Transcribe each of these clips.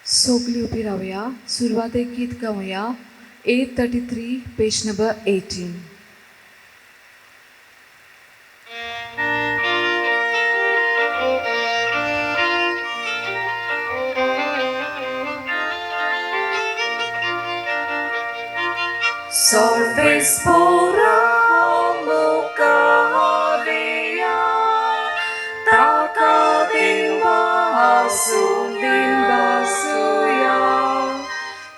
सगळी उभी राहूया. सुरुवात एक गीत गाऊया. 833 page number 18. Solves pura mukaria, takadin basundin basuya,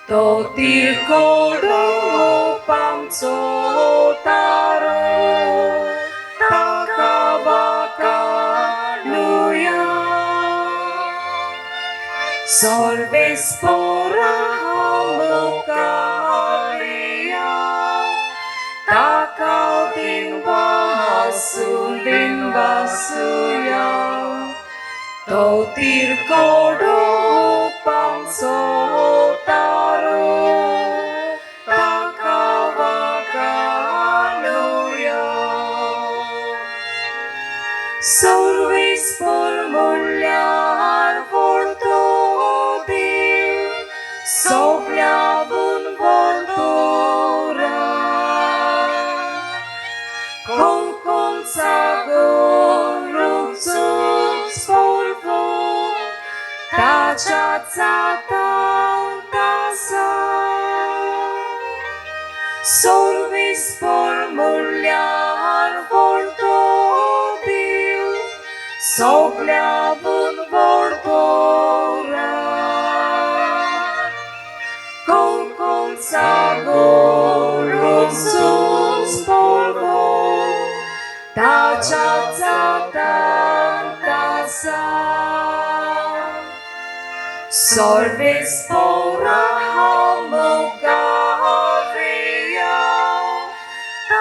totir kodo pamsotaro, takabakaluya. Solves pura mukaria, takaw din basundin basuya, totir kodo pamsotaro, takawakaluya. Solvis por mulher voltodi, soplavun voltura, con sagorul sus polvo, taciata tasa. Solvis por mulher voltodi, soplavun voltura, con sagorul sus polvo, taciata tasa. Solvis pora mukaria,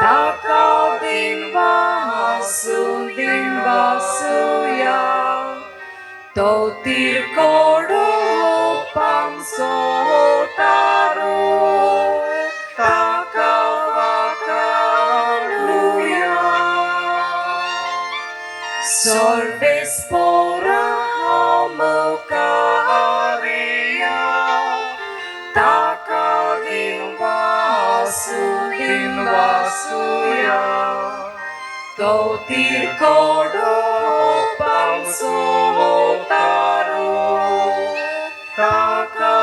takadin basundin basuya, totir kodo pamsotaro, takawakaluya. Solves pora mukaria, takadin basundin basuya, totir kodo pamsotaro, takawakaluya.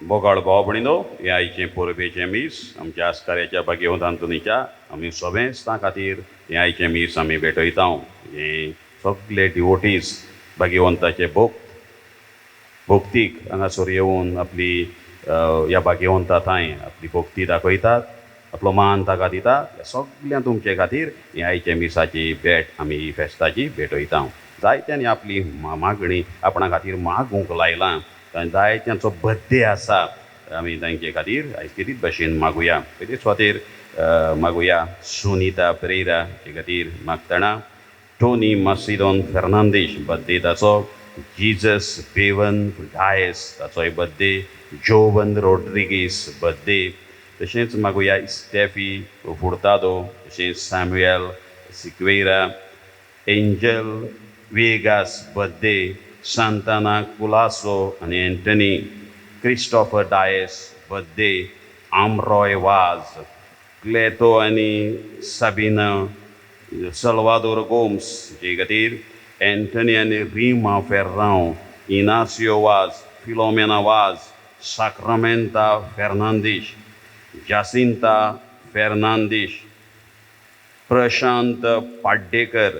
बोगाळ भाव भयणीनो, हे आयचे पोरबेचे मीस आमच्या आस्काऱ्याच्या भाग्यवंतांतुनीच्या आमी सगळेंच खातीर हे आयचे मीस आमी भेटयता. हे सगळे डिवोटीज भाग्यवंताचे भोक्तीक हांगासर येवन आपली ह्या भाग्यवंता थंय आपली भोक्ती दाखयतात, आपलो मान ताका दितात. ह्या सगळ्या तुमचे खातीर हे आयचे मिसाची भेट आमी फेस्ताची भेटयता. जायत्यांनी आपली मागणी आपणा खातीर मागूंक लायलां. जायत्यांचो बर्थडे आसा, आमी तांचे खातीर आयज कितेंच भशेन मागुया. पयलीच खातीर मागुया सुनीता पेरेरा हे खातीर मागतना. टोनी मासिडोन फेर्नांदीश बर्थडे ताचो. जिजस बेवन डायस ताचोय बर्थडे. जोवन रोड्रिगीस बर्थडे. तशेंच मागुया स्टेफी फुर्तादो, तशेंच Samuel Sequeira, Angel Viegas birthday. Santana Colaco आनी Antony. Christopher Dias birthday. Amroy Vaz, Cleto आनी साबिना, सल्वादोर गोम्स जे खातीर एंटनी आनी Rima Ferrao, Inacio Vaz, Philomena Vaz, Sacramenta Fernandes, Jacinta Fernandes, Prashant Paddekar,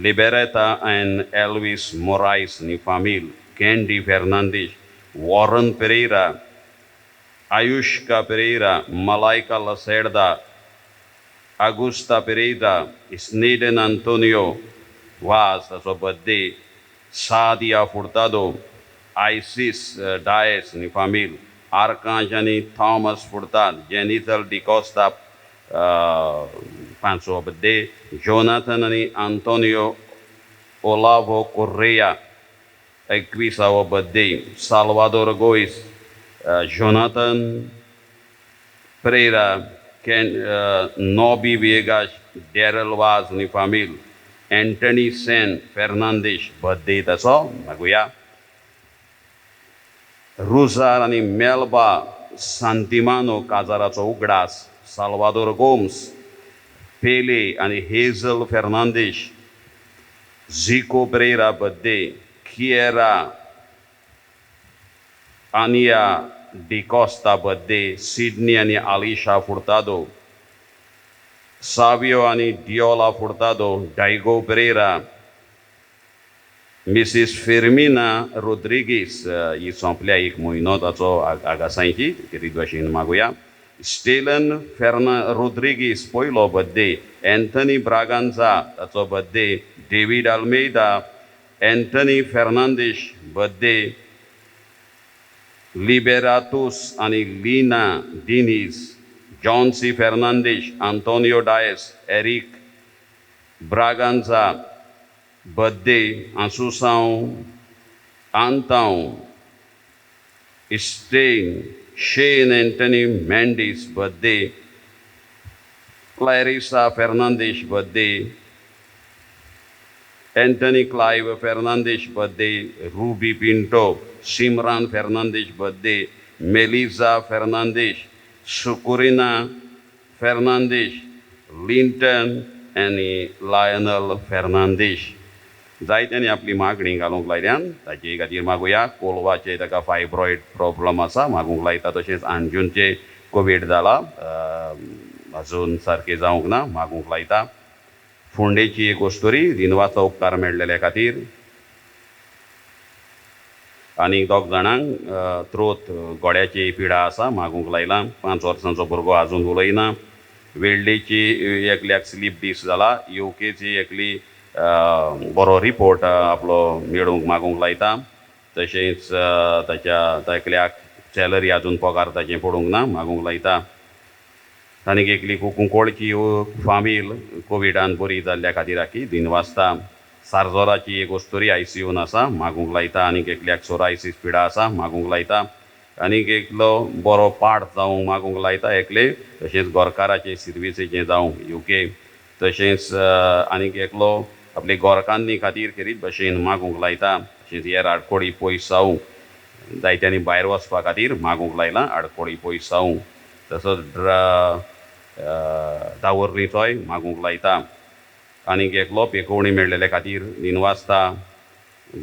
Liberata and Elvis Morais नी फामील, Candy Fernandes, Warren Pereira, Ayushka Pereira, Malaika Lacerda, Augusta Pereira, Sneden Antonio Vaz, taचो birthday. Sadia Furtado, Isis Daes नी फामील, आर्कांज आनी थॉमस फुर्ताद, जेनिथल डिकोस्ता पांचवो बर्थडे. जोनाथन आनी आंतोनियो ओलावो कोर्रेया 21वा birthday. Salvador Gois, Jonathan Pereira, Nobby Viegas, Daryl Vaz नी फामील, अँटनी सेन फेर्नांदीश बर्थडे ताचो मागुया. रुजार आनी मेल्बा सांतिमानो काजाराचो उगडास. साल्वादोर गोम्स, पेले आनी Hazel Fernandes, Zico Brera birthday. Kiera Ania D'Costa birthday. Sydney आनी आलिशा फुर्तादो. सावियो आनी डिओला फुर्तादो. डायगो ब्रेरा. मिसीस फेर्मिना रोड्रिगीस ही सोंपल्या एक म्हयनो ताचो आगासायची कितें भाशेन मागुया. स्टेलन रोड्रिगीस पयलो बर्थडे. एंथनी ब्रागांजा ताचो birthday. David Almeida. Anthony Fernandes birthday. Liberatus आनी Lina Diniz. John C Fernandes. Antonio Dias. Eric Braganza birthday. आंसुसांव Antao. Stan Shane Antony Mendes birthday. Clarissa Fernandes birthday. Antony Clive Fernandes birthday. Ruby Pinto. Simran Fernandes birthday. Melissa Fernandes. Succorina Fernandes. Linton आनी लायनल फेर्नांदीश जायत्यांनी आपली मागणी घालूंक लायल्यान ताचे खातीर मागुया. कोलवाचे ताका फायब्रॉयड प्रॉब्लम आसा मागूंक लायता. तशेंच अंजूनचे कोवीड जाला अजून सारकें जावंक ना मागूंक लायता. फोंडेची एक वस्तुरी दिनवाचो उपकार मेळ्ळेल्या खातीर. आनी दोग जाणांक थ्रोत गोड्याची पिडा आसा मागूंक लायला. 5 वर्सांचो भुरगो आजून उलयना. वेल्डेची एकल्याक स्लीप डिस जाला. यूकेची एकली बरो रिपोर्ट आपलो मेळूंक मागूंक लायता. तशेंच ताच्या एकल्याक सॅलरी आजून पगार ताचें पडूंक ना मागूंक लायता. आनीक एकली कुंकोळची फामील कोविडान बरी जाल्ल्या खातीर दिनवासता. सारजोराची एक वस्तुरी ICUन आसा मागूंक लायता. आनीक एकल्याक सोरायसीस पिडा आसा मागूंक लायता. आनीक एकलो बरो पाड जावंक मागूंक लायता एकले. तशेंच गोरकाराचे सर्विसीचें जावंक UK. तशेंच आनीक एकलो आपले गोरकांनी खातीर खेरीत भाशेन मागूंक लायता. तशेंच हेर आडकोळी पयस जावंक जायत्यांनी भायर वचपा खातीर मागूंक लायलां आडकोळी पयस जावंक. तसोच दावर्लीचोय मागूंक लायता. आनीक एकलो पेकोवणी मेळ्ळेल्या खातीर दिनवासता.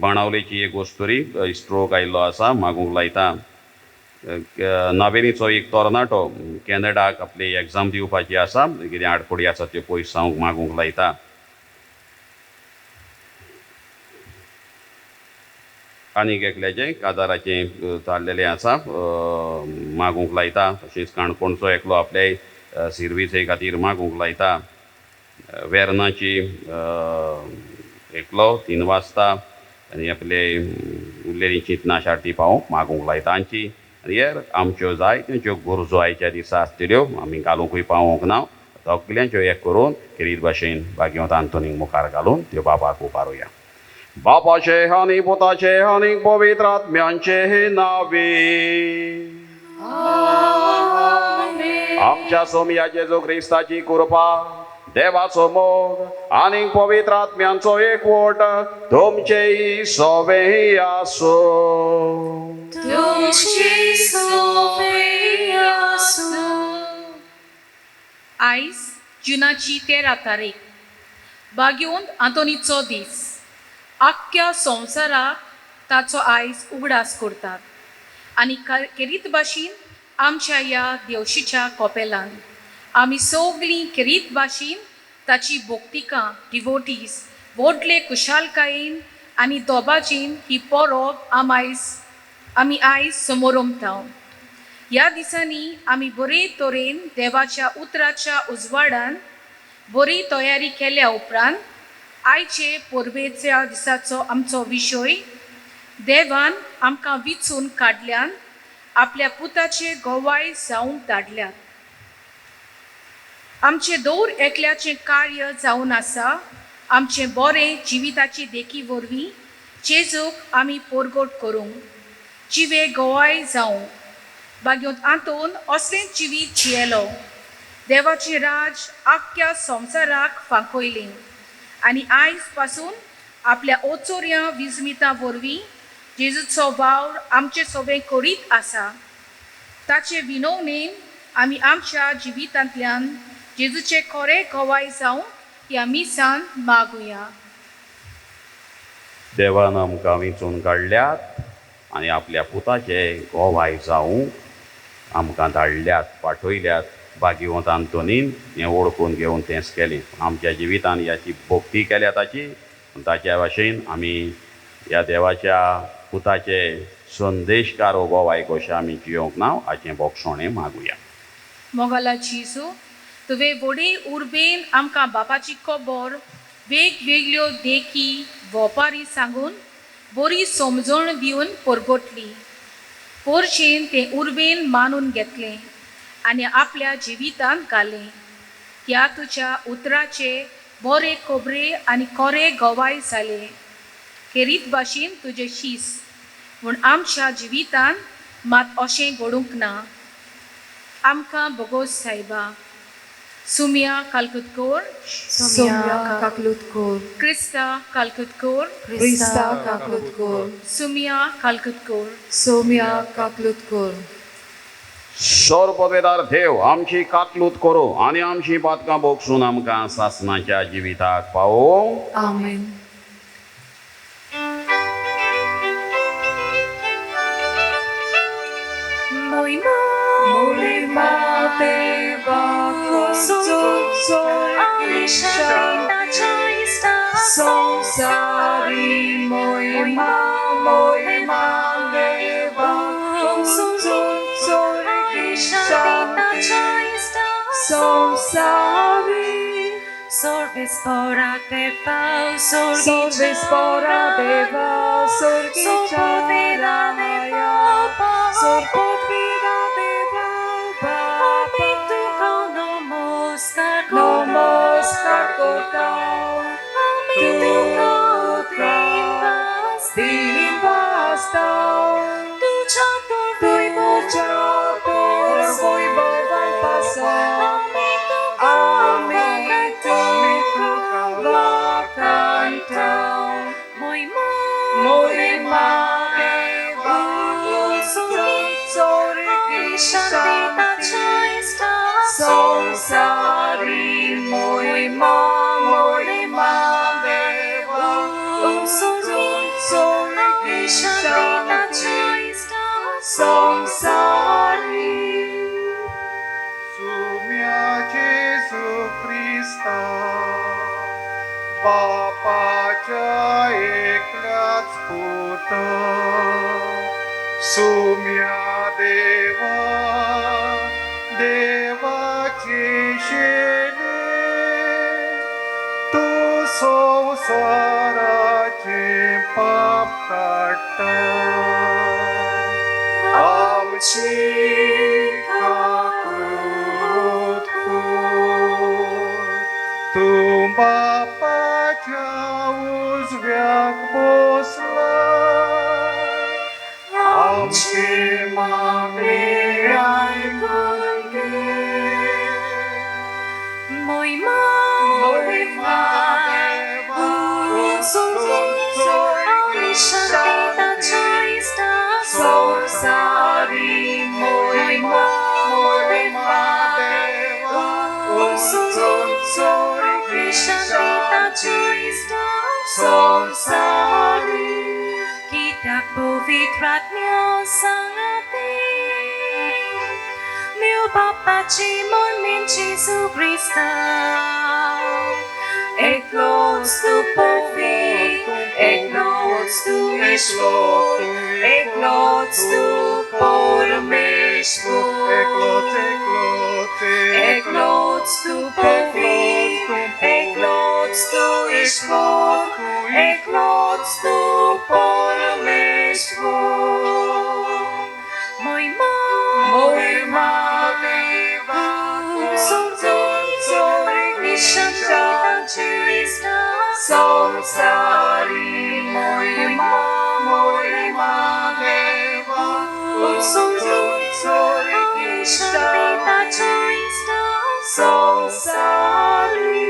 बाणावलेची एक वस्तुरी स्ट्रोक आयिल्लो आसा मागूंक लायता. नावेलीचो एक तोरणाटो कॅनडाक आपली एग्जाम दिवपाची आसा. कितें आडकोळी आसा त्यो पयस जावंक मागूंक लायता. आनीक एकल्याचें काजाराचें चाललेलें आसा मागूंक लायता. तशेंच काणकोणचो एकलो आपल्या सर्विसे खातीर मागूंक लायता. वेर्नाची एकलो दिनवासता. आनी आपले उरलेली चिंतना शार्टी पावोवंक मागूंक लायता. आनी हेर आमच्यो जायत्यो ज्यो गरजो आयच्या दिसा आसतल्यो आमी घालूंकूय पावोवंक ना. सगल्यांच्यो एक करून खेरीत भाशेन भाग्यवंत आंतोनीक मुखार घालून त्यो बाबाक उबारुया. बापाचे आनी पुताचे आनी पवित्र आत्म्यांचे नावे. आमच्या सोमया जेजू क्रिस्ताची कृपा, देवाचो मोग आनी पवित्र आत्म्यांचो एकवट तुमचेय सोबे आसो. आयज जुनाची 13 तारीख भाग्यवंत आंतोनीचो दीस. आख्ख्या संवसाराक ताचो आयज उगडास करतात. आनी खेरीत भाशेन आमच्या ह्या देवशीच्या कोपेलान आमी सगळीं खेरीत भाशेन ताची भोक्तिकां डिवोटीज व्हडले कुशालकायेन आनी दोबाजीन ही परब आमी आयज समोरमताव. ह्या दिसांनी आमी बरे तरेन देवाच्या उतराच्या उजवाडान बरी तयारी केल्या उपरांत आयचे परबेच्या दिसाचो आमचो विशय देवान आमकां विचून काडल्यान आपल्या पुताचे गोवाय जावंक धाडल्यात. आमचे दौर एकल्याचें कार्य जावन आसा. आमचे बरे जिविताची देखी वरवीं जेजूक आमी परगट करूंक जिवे गोवाय जावंक. भाग्यवंत आंतोन असलें जिवीत जियेलो. देवाचें राज आख्ख्या संवसाराक फांकयलें आनी आयज पासून आपल्या ओचोऱ्या विजमिता वरवीं जेजूचो वावर आमचे सोबे करीत आसा. ताचे विनवणेन आमी आमच्या जिवितांतल्यान जेजूचे खरे गवाय जावं ह्या मिसान मागुया. देवान आमकां वेंचून काडल्यात आनी आपल्या पुताचे गोवाय जावूं आमकां धाडल्यात, पाठयल्यात. भाग्यवंत आंतोनीन हें ओळखून घेवन तेंच केलें. आमच्या जिवितान ह्याची भोक्ती केल्या ताची. ताच्या भाशेन आमी ह्या देवाच्या पुताचे संदेशकार हो गोवाय कशें आमी जियोंक नाव हाचें बोगसोणें मागुया. मोगाला जेजू, तुवें व्हडे उर्बेन आमकां बापाची खबर वेगवेगळ्यो देखी वोपारी सांगून बरी समजण दिवन परगटली. पोरशेन तें उर्बेन मानून घेतलें आनी आपल्या जिवितांत घालें. ह्या तुज्या उतराचे बरे खबरे आनी खरे गवाय जाले. खेरीत भाशेन तुजें शीस म्हूण आमच्या जिवितांत मात अशें घडूंक ना. आमकां बोगोस सायबा, Somia Kalkutkor, Somia kaklutkor, Krista Kalkutkor, Krista kaklutkor, Somia Kalkutkor. Somia kaklutkor. सर्वपदवेदार देव आमची कातलूत करो आनी आमची बातकां बोगसून आमकां सासणाच्या जिविताक पावो. Amen. Molima Deva Samsari Molima Deva Samsari Sorvis pora deva, Sorvis pora deva Sorgichara deva Sorpotvira deva Abitu namaskar Namaskar kotao Abitu Divastao Tu chatur Chatur Voivovan pasao Amitu Vakantao Molima Deva Samsari Molima Deva Samsari Sumia Jesu Hrista, Bapaच्या एकल्याच पुता, सुम्या देवा, देवाची शेणे, तू संसाराचे पाप काढता. आमची काकूत तू बापाच्या उजव्याक बसला. आमची मागणी ऐकून घे. Molima देवा, Samsari Molima Deva Samsari Kita povitratnya sangati Miu Bapa Cimon min Jesu Krista Eklots tu povit, eklots tu Ishvot, eklots tu Pormeshvot, eklots tu povit, eklots tu Ishvot, eklots tu Pormeshvot. Molima Deva, Samsari Molima Deva Samsari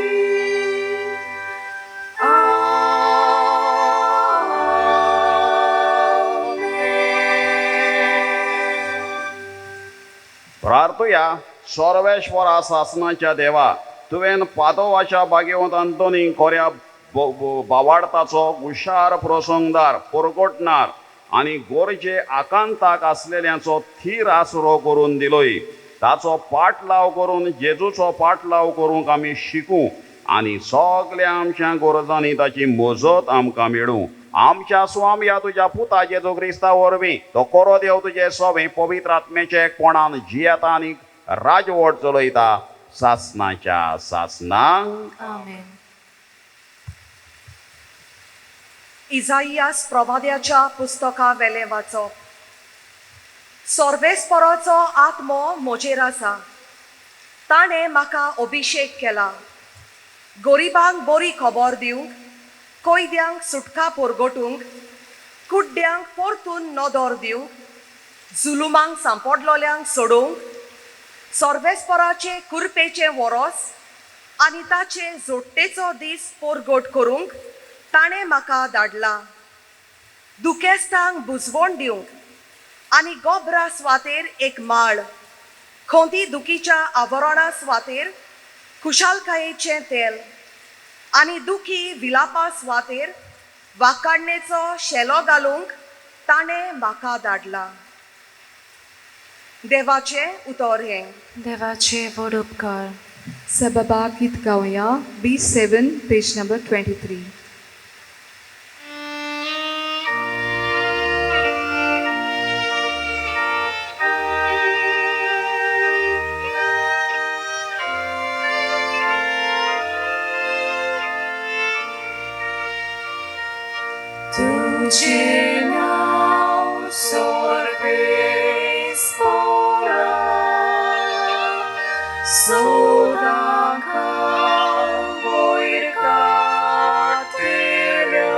प्रार्थुया. सर्वेश्वरा सासनाच्या देवा, तुवें पादोवाच्या बागेवंत अंतोनी कोऱ्या बावाडताचो हुशार प्रसंगदार परगटणार आनी गोरजे आकांताक आसलेल्यांचो their आसरो करून दिलोय. ताचो पाटलाव करून जेजूचो पाटलाव करूंक आमी शिकूं आनी सगल्या आमच्या गरजांनी ताची मजत आमकां मेळूं. आमच्या स्वामी ह्या तुज्या पुता जेजू क्रिस्ता वरवीं तो कोरो देव तुजे सोबे पवित्र आत्म्याच्या एकपणान जियेता आनी राजवट चलयता सासनाच्या सासनांक. आमेन. इजाइयास प्रवाद्याच्या पुस्तका वेले वाचप. सर्वेस्पराचो आत्मो म्हजेर आसा. ताणें म्हाका अभिशेक केला. गरिबांक बरी खबर दिवंक, कैद्यांक सुटका परगटूंक, कुड्ड्यांक परतून नदर दिवंक, जुलुमांक सांपडलोल्यांक सोडोवंक, सर्वेस्पराचे कुरपेचे वरोस आनी ताचे जोडटेचो दीस परगट करूंक ताणें म्हाका धाडला. दुखेस्तांक बुजवण दिवंक आनी गोबरा सुवातेर एक माळ, खोंती दुखीच्या आवरणा सुवातेर खुशालकायेचें तेल आनी दुखी विलापा सुवातेर वाकाडणेचो शेलो घालूंक ताणें म्हाका धाडला. देवाचें उतर हें. देवाचे व्हड उपकार. सबबा गीत गावया. B7 page number 23. तुझे नाव सर्वेस्परा, सदांका वयर कातेल्या.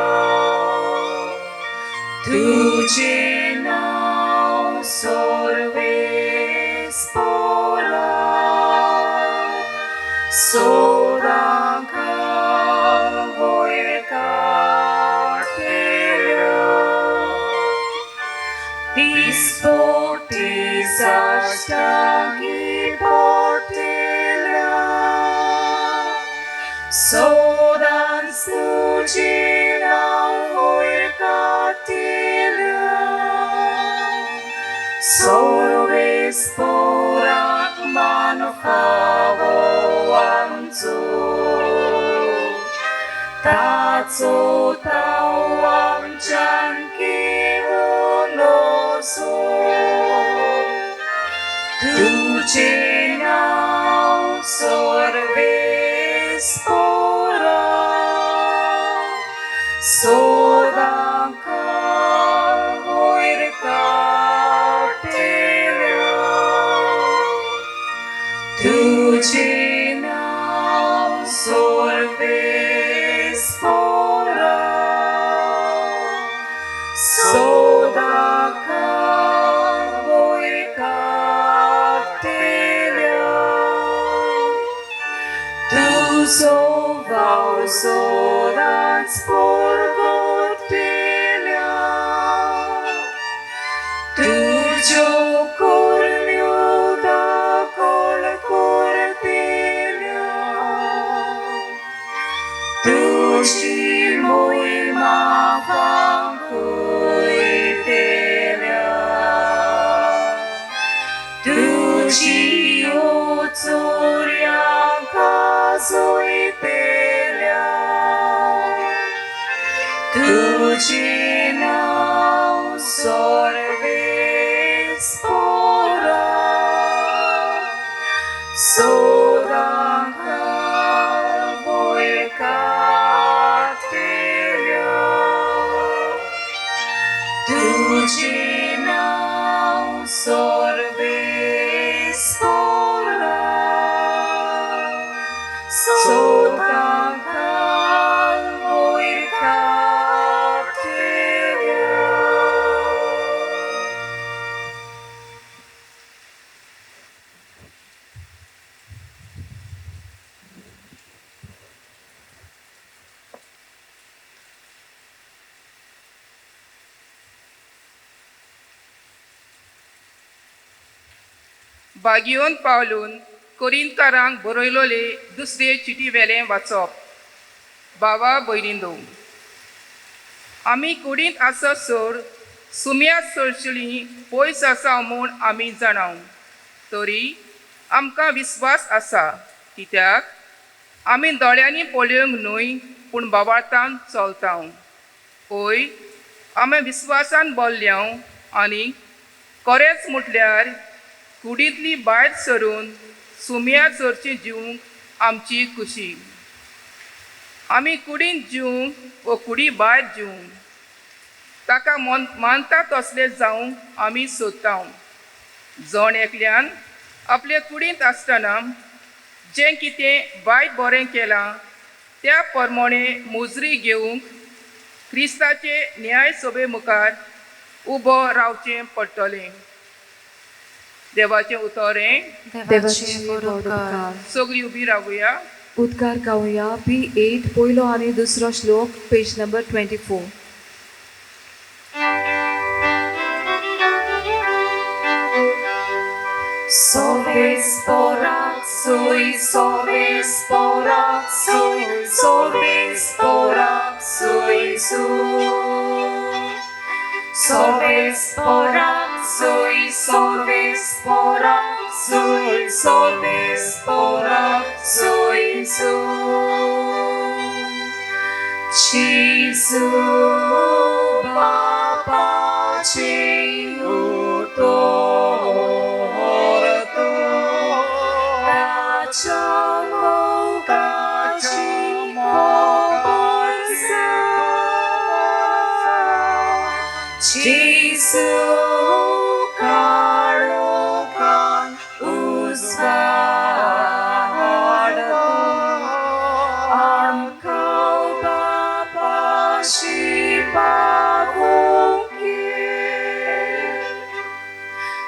तुझे नाव सर्वेस्परा, सदांका वयर Dispotizastagi portela, sodan stugina voircatila, sorvesporak manfavo anzu, tazo tawam janki unosu. Tuझे नाव सर्वेस्परा, सदांका वयर कातेल्या. तुझे नाव सर्वेस्परा, सदांका वयर कातेल्या. Tuzo vau sodac porgotelia, tujo corniuda col cortelia, tuci moi mavancuitelia, tuci ozoria cazuitelia. Tuझे नाव सर्वेस्परा, सदांका वयर कातेल्या. तुझे नाव सर्वेस्परा, सदांका वयर कातेल्या. बागयोन पावलून कोरिंतकारांक बरयलोले दुसरे चिटी वेलें वाचप. भावा भयणींनो, आमी कुडींत आसतसर सुम्या सरचली पयस आसा म्हूण आमी जाणाव. तरी आमकां विस्वास आसा, कित्याक आमी दोळ्यांनी पळोवंक न्हय पूण बाबार्थान चलता. पळय, आमी विस्वासान बोल्ल्या आनी खरेंच म्हटल्यार कुडींतली भायर सरून सुम्या चरची जिवंक आमची खुशी. आमी कुडींत जिवंक व कुडी भायर जिवंक ताका मानता तसले जावंक आमी सोदता. जण एकल्यान आपले कुडींत आसतना जें कितें वायट बरें केलां त्या प्रमाणे मोजरी घेवंक क्रिस्ताचे न्याय सभे मुखार उबो रावचें पडटलें. देवाचें उतोरें. देवाची बरोबर. सगळीं उबी रावुया. उद्गार गावया. B8 पयलो आनी दुसरो श्लोक, page number 24. Sorbes porak sui, sorbes porak sui, sorbes porak sui su. Sorbes porak sui, sorbes porak sui, sorbes porak sui su. Cisu Bapa Ciu to. Jesus karokan uzvahadatu amkau Bapa shipavungir.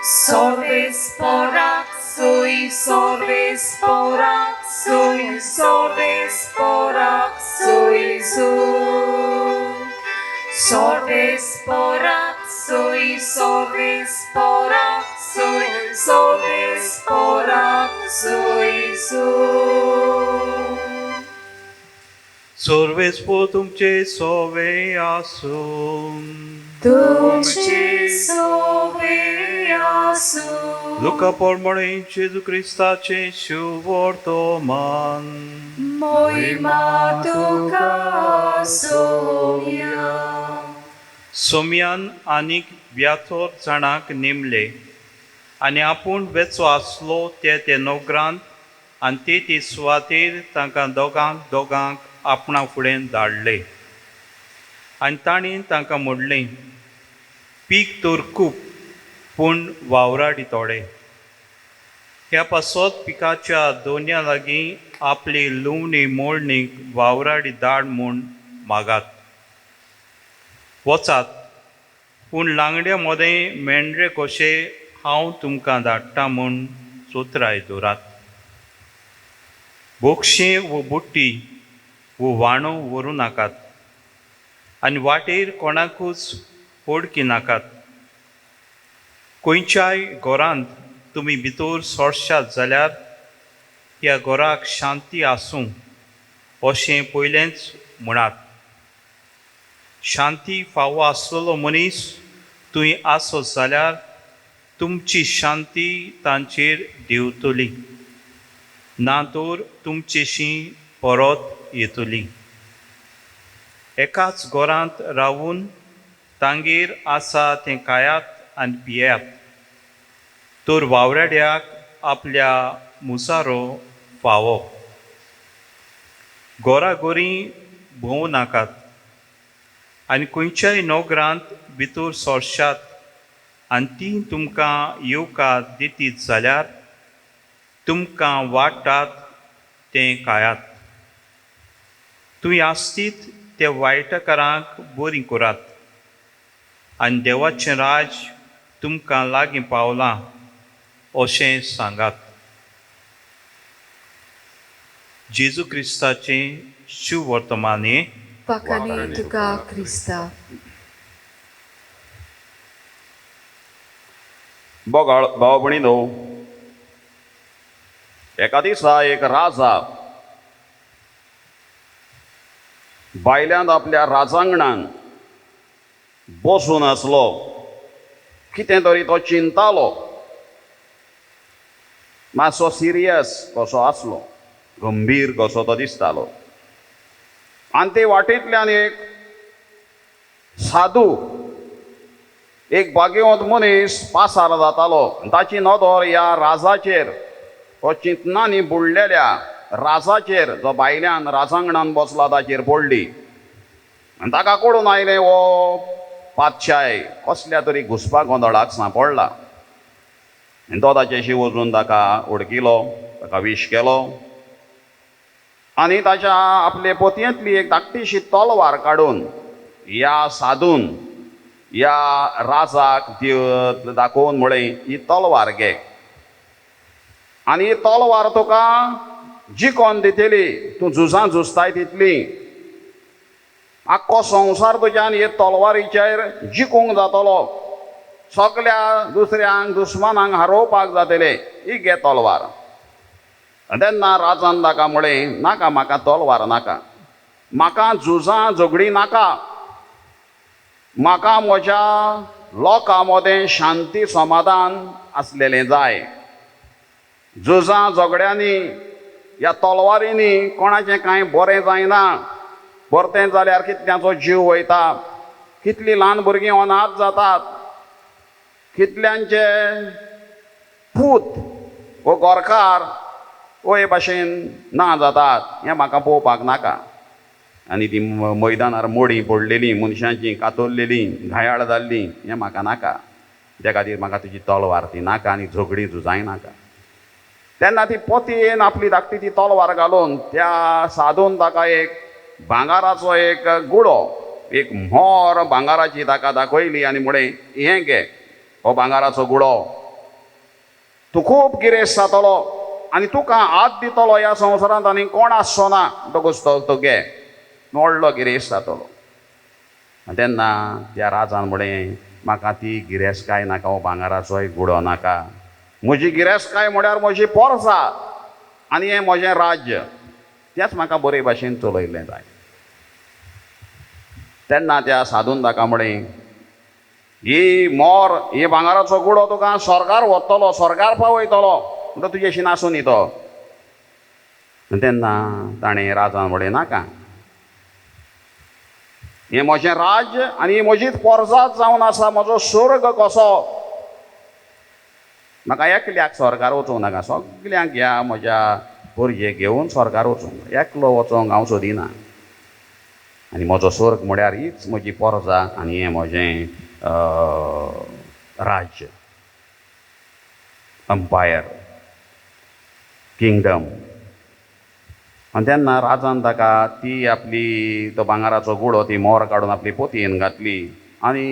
Sorbes porak sui, sorbes porak sui, sorbes porak sui su. Sorbes porak sui, sorbes porak sui, sorbes porak sui su. Sorbes po तुमचे सोवे आसून. तुमचे सोवे आसूं. Luca प्रमाणे जेजू क्रिस्ताचे शुभवर्तमान. महिमा तुका सोम्या. सोम्यान आनीक व्याथोर जाणांक नेमले आनी आपूण वेचो आसलो ते नोकरांत आनी ते सुवातेर तांकां दोगांक आपणा फुडें धाडले. आनी ताणें तांकां म्हणलें, पीक तर खूब पूण वावराडी थोडे. ह्या पासत पिकाच्या दोनया लागीं आपली लुवणी मोडणीक वावराडी धाड म्हूण मागात. वचात, पूण लांगड्या मोदें मेंढरे कशे हांव तुमकां धाडटा म्हूण चोत्राय दवरात. बोक्षें वो बुट्टी वो वाणो व्हरूं नाकात आनी वाटेर कोणाकूच ओडकी नाकात. खंयच्याय घरांत तुमी भितर सरशात जाल्यार ह्या घराक शांती आसूं अशें पयलेंच म्हणात. शांती फावो आसलेलो मनीस तुवें आसत जाल्यार तुमची शांती तांचेर देंवतली, ना तर तुमचेशी परत येतली. एकाच घरांत रावून तांगेर आसा तें खायात आनी पियात, तर वावराड्याक आपल्या मुसारो फावो. घोराघोरी भोंवू नाकात आनी खंयच्याय नोकरांत भितर सरशात आनी ती तुमकां येवकार दितीत जाल्यार तुमकां वाडटात तें खायात. तुवें आसतीत ते वायटकारांक बरीं करात आनी देवाचें राज तुमकां लागीं पावलां अशें सांगात. जेजू क्रिस्ताचें शुभ वर्तमान हें. वाखाणी तुका क्रिस्ता. बोगाळ भाव भयणीनो, एका दिसा एक राजा भायल्यान आपल्या राजांगणान बसून आसलो, कितें तरी तो चिंतालो, मातसो सिरियस कसो आसलो, गंभीर कसो तो दिसतालो. आनी ते वाटेंतल्यान एक साधू, एक भाग्यवंत मनीस पासार जातालो. ताची नदर ह्या राजाचेर, तो चिंतनांनी बुडलेल्या राजाचेर, जो भायल्यान राजांगणान बसला ताचेर पडली. आनी ताका कळून आयलें हो पातशाय कसल्या तरी घुसपा गोंदळाक सांपडला. आनी तो ताचेशी वचून ताका उडकिलो, ताका विश केलो आनी ताच्या आपले पोतयेंतली एक धाकटीशी तलवार काडून ह्या साधून ह्या राजाक दाखोवन म्हळें, ही तलवार घे आनी ही तलवार तुका जिखोन दितली, तूं झुजां झुजताय तितली. आख्खो संवसार तुज्यान हे तलवारीचेर जिखूंक जातलो, सगल्या दुसऱ्यांक दुस्मानांक हारोवपाक जातले, ही घे तलवार. तेन्ना राजान ताका म्हळें, नाका, म्हाका तलवार नाका, म्हाका झुजां झगडी नाका, म्हाका म्हज्या लोकां मदें शांती समाधान आसलेलें जाय. झुजां झगड्यांनी ह्या तलवारींनी कोणाचें कांय बरें जायना. परतें जाल्यार कितल्यांचो जीव वयता, कितलीं ल्हान भुरगीं अनाथ जातात, कितल्यांचे पूत वो गोरकार वो हे भाशेन ना जातात, हें म्हाका पळोवपाक नाका. आनी ती मैदानार मोडी पडलेलीं, मनशांची कातरलेलीं, घायाळ जाल्लीं, हें म्हाका नाका. त्या खातीर म्हाका तुजी तलवार ती नाका आनी झगडी झुजाय नाका. तेन्ना ती पोतयेन आपली धाकटी ती तलवार घालून त्या साधून ताका एक भांगाराचो एक गुडो, एक म्होर भांगाराची ताका दाखयली आनी म्हळें, हें घे, हो भांगाराचो गुडो, तूं खूब गिरेस्त जातलो आनी तुका हात दितलो ह्या संवसारांत आनी कोण आसचो ना, तो घे, व्हडलो गिरेस्त जातलो. तेन्ना त्या राजान म्हळें, म्हाका ती गिरेस्तकाय नाका, हो भांगाराचोय गुडो नाका, म्हजी गिरेस्तकाय म्हळ्यार म्हजी पोरसां आनी हें म्हजें राज्य, तेंच म्हाका बरे भाशेन चलयल्लें जाय. तेन्ना त्या साधून ताका म्हळें, ही मोर, ही भांगाराचो गुडो तुका स्वर्गार व्हरतलो, स्वर्गार पावयतलो, म्हणटा तुजेशी नासूं न्ही तो. तेन्ना ताणें राजान म्हळें, नाका, हें म्हजें राज्य आनी ही म्हजीच पोरसांच जावन आसा, म्हजो स्वर्ग कसो, म्हाका एकल्याक स्वर्गार वचूंक नाका, सगल्यांक ह्या म्हज्या भुरगेक घेवन स्वर्गार वचूंक, एकलो वचोंक हांव सोदिना. आनी म्हजो स्वर्ग म्हळ्यार हीच म्हजी पोरसां आनी हें म्हजें राज्य, अंपायर, किंगडम. आनी तेन्ना राजान ताका ती आपली तो भांगाराचो गुडो, ती मोर काडून आपली पोतयेन घातली आनी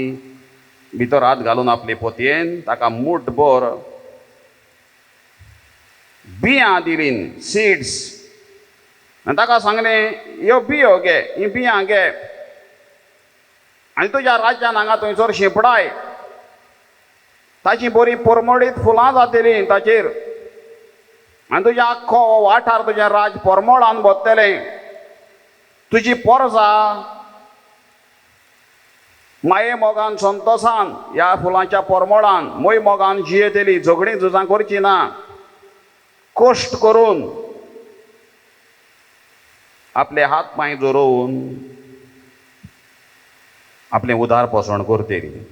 भितर हात घालून आपले पोतयेन ताका मूठभर बियां दिलीं, सीड्स. आनी ताका सांगलें, ह्यो बियो घे, ही बियां घे आनी तुज्या राज्यान हांगा थंयसर शिंपडाय, ताची बरी परमळीत फुलां जातलीं ताचेर आनी तुजें आख्खो वाठार तुजें राज परमळान भरतलें. तुजी पोरसां माये मोगान संतोशान ह्या फुलांच्या परमळान मोय मोगान जियेतलीं, झगडीं झुजां करचीं ना, कश्ट करून आपले हात पांय जोडून आपलें उदार पोसण करतलीं.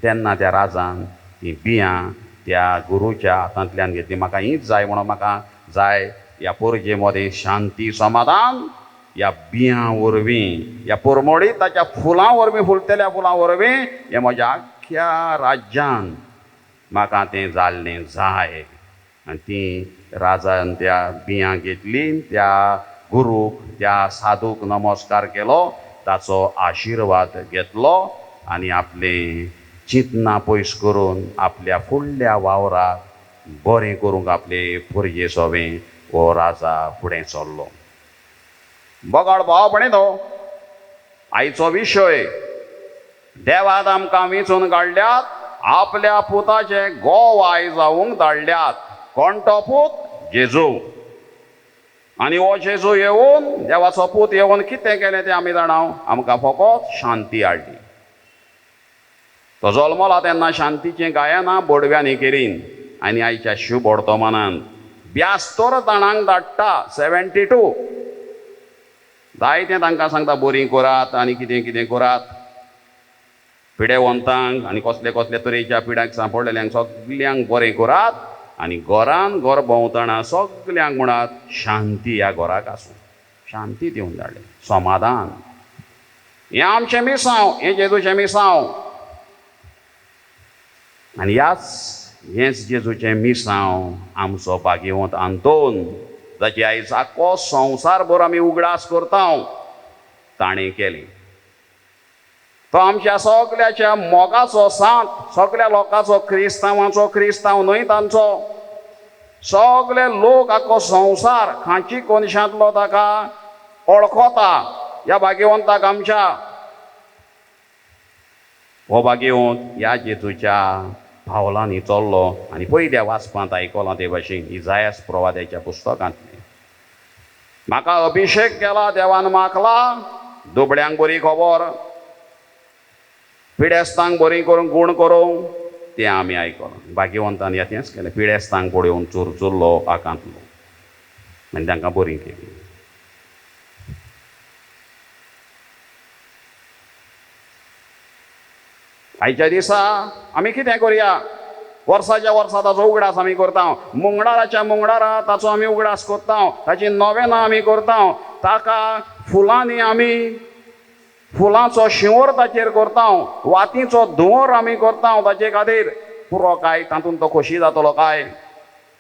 तेन्ना त्या राजान ती बियां त्या गुरूच्या हातांतल्यान घेतली. म्हाका हीच जाय म्हणून, म्हाका जाय ह्या पोरजे मदें शांती समाधान, ह्या बियां वरवीं, ह्या परमळीत ताच्या फुलां वरवीं, फुलतल्या फुलां वरवीं हें म्हज्या आख्ख्या राज्यान म्हाका तें जाल्लें जाय. आनी ती राजान त्या बियां घेतली, त्या गुरूक, त्या साधूक नमस्कार केलो, ताचो आशिर्वाद घेतलो आनी आपलें चिंतना पयस करून आपल्या फुडल्या वावराक बरें करूंक आपले भुरगे सोबें हो राजा फुडें चल्लो. बोगाळ भाव भयणीनो, आयचो विशय, देवान आमकां वेंचून काडल्यात, आपल्या पुताचे गोवाय जावंक धाडल्यात. कोण तो पूत? जेजू. आनी हो जेजू येवन देवाचो पूत येवन कितें केलें तें आमी जाणाव, आमकां फकत शांती हाडली. तो जल्मला तेन्ना शांतीचें गायनां बोडव्यांनी केलीं आनी आयच्या शुभ वर्तमानांत 72 जाणांक धाडटा. 72 जायते तांकां सांगता बरीं करात आनी कितें कितें करात. पिडेवंतांक आनी कसले कसले तरेच्या पिड्याक सांपडलेल्यांक सगल्यांक बरें करात आनी घरान घर भोंवतना सगल्यांक म्हणात शांती ह्या घराक आसूं. शांती दिवन धाडलें, समाधान. हें आमचें मिसांव, हें जेजूचें मिसांव. आनी हेंच जेजूचें मिसांव आमचो भाग्यवंत आंतोन, जाची आयज आख्खो संवसारभर आमी उगडास करता, ताणें केली. तो आमच्या सगल्याच्या मोगाचो सांत, सगल्या लोकांचो, क्रिस्तांवांचो क्रिस्तांव न्हय तांचो. सगळे लोक आख्खो संवसार खांची कोनशांतलो ताका वळखता, ह्या भाग्यवंताक आमच्या. हो भाग्यवंत ह्या जेजूच्या पावलांनी चल्लो आनी पयल्या वाचपांत आयकलां ते भाशेन इजायास प्रवाद्याच्या पुस्तकांतलें. म्हाका अभिशेक केला देवान मागला, दुबळ्यांक बरी खबर, पिडेस्तांक बरी करून गूण करूंक, तें आमी आयकलां. भाग्यवंतान ह्या तेंच केलें. पिडेस्तांक पळोवन चुरचुरलो, आकांतलो आनी तांकां बरी केली. आयच्या दिसा आमी कितें करया? वर्साच्या वर्सा ताचो उगडास आमी करता. मंगळाराच्या मंगळारा ताचो आमी उगडास करता, ताची नवेनां आमी करता, ताका फुलांनी आमी फुलांचो शिंवर ताचेर करता, वातीचो धुंवर आमी करता ताचे खातीर. पुरो काय तातूंत तो खोशी जातलो काय?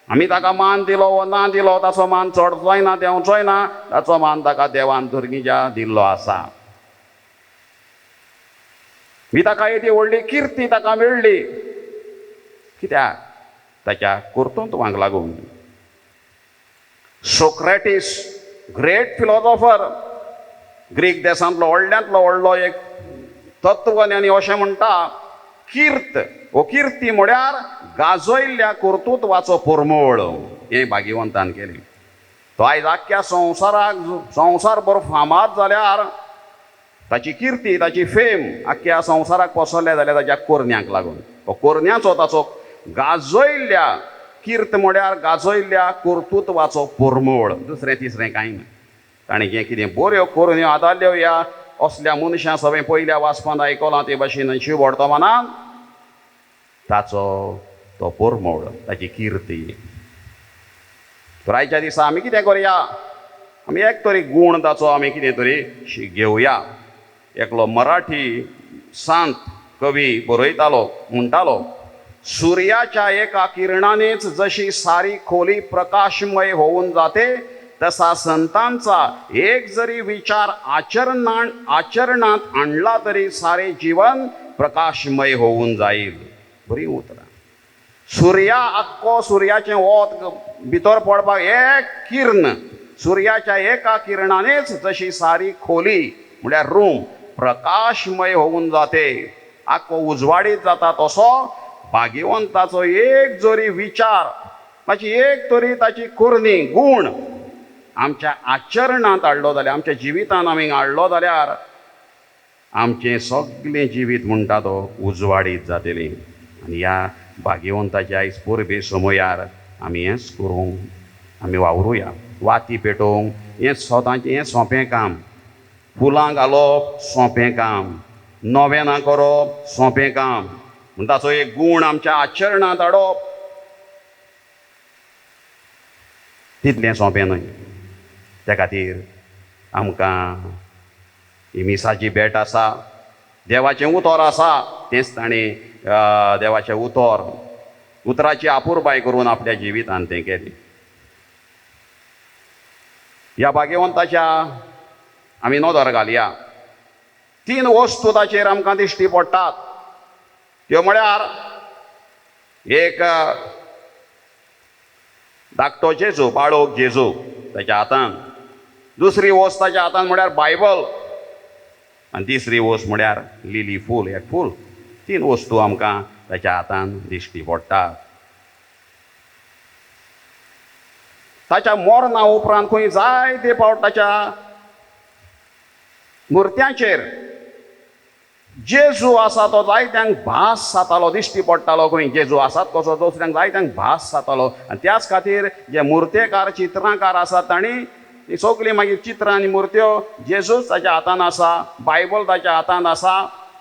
आमी ताका मान दिलो वो ना दिलो, ताचो मान चडचोय ना देंवचोय ना, ताचो मान ताका देवान धर्गिजा दिल्लो आसा. ही ताका येदी व्हडली किर्ती ताका मेळ्ळी. कित्याक? ताच्या कर्तृत्वाक लागून. सोक्रेटीस, ग्रेट फिलॉसॉफर, ग्रीक देशांतलो व्हडल्यांतलो व्हडलो एक तत्वज्ञानी अशें म्हणटा, किर्त हो किर्ती म्हळ्यार गाजयल्ल्या कर्तृत्वाचो परमळ. हें भाग्यवंतान केलें. तो आयज आख्ख्या संवसारभर फामाद जाल्यार ताची किर्ती, ताची फेम आख्ख्या संवसाराक पसरल्या जाल्यार ताच्या कोरन्यांक लागून. हो कोरन्याचो ताचो गाजयल्ल्या किर्त म्हळ्यार गाजयल्ल्या कर्तृत्वाचो परमळ, दुसरें तिसरें कांय ना. ताणें जें कितें बऱ्यो कोरन्यो आदारल्यो ह्या असल्या मनशां सगळें पयल्या वाचपांत आयकलां ते भाशेन शुभ वर्तमानांत, ताचो तो परमळ, ताची किर्ती. तर आयच्या दिसा आमी कितें करया? आमी एक तरी गूण ताचो आमी कितें तरी घेवया. एकलो मराठी सांत कवी बरयतालो, म्हणटालो, सुर्याच्या एका किरणानेच जशी सारी खोली प्रकाशमय होऊन जाते, तसा संतांचा एक जरी विचार आचरणात आणला तरी सारे जीवन प्रकाशमय होऊन जाईल. बरी उतरां. सुर्या आख्खो सुर्याचें वत भितर पडपाक एक किर्ण, सुर्याच्या एका किरणानेच जशी सारी खोली म्हळ्यार रूम प्रकाशमय होऊन जाते, आख्खो उजवाडीत जाता, तसो भाग्यवंताचो एक जरी विचार, ताची एक तरी ताची कुर्णी गूण आमच्या आचरणांत हाडलो जाल्यार, आमच्या जिवितांत आमी हाडलो जाल्यार आमचें सगळें जिवीत म्हणटा तो उजवाडीत जातलें. आनी ह्या भाग्यवंताच्या आयज परबे समयार आमी हेंच करूंक आमी वावरुया. वाती पेटोवंक हें स्वताचें हें सोंपें काम, फुलां घालप सोंपें काम, नवेनां करप सोंपें काम, पूण ताचो एक गूण आमच्या आचरणांत हाडप तितलें सोंपें न्हय. त्या खातीर आमकां ही मिसाची भेट आसा, देवाचें उतर आसा, तेंच ताणें देवाचें उतराची आपुरबाय करून आपल्या जिवितांत तें केलें. ह्या भाग्यवंताच्या आमी नदर घालया. 3 वस्तू ताचेर आमकां दिश्टी पडटात. त्यो म्हळ्यार एक धाकटो जेजू, बाळोक जेजू ताच्या हातांत, दुसरी वस्त ताच्या हातांत म्हळ्यार बायबल, आनी तिसरी वस्त म्हळ्यार लिली फूल, एक फूल. 3 वस्तू आमकां ताच्या हातांत दिश्टी पडटात. ताच्या मरणा उपरांत खंय जायते फावट ताच्या मुर्त्यांचेर जेजू आसा तो जायत्यांक भास जातालो दिश्टी पडटालो खंय जेजू आसात कसो दुसऱ्यांक जायत्यांक भास जातालो आनी त्याच खातीर जे मुर्तेकार चित्रांकार आसात तांणी ती सगळीं मागीर चित्रां आनी मुर्त्यो जेजूच ताच्या हातान आसा बायबल ताच्या हातान आसा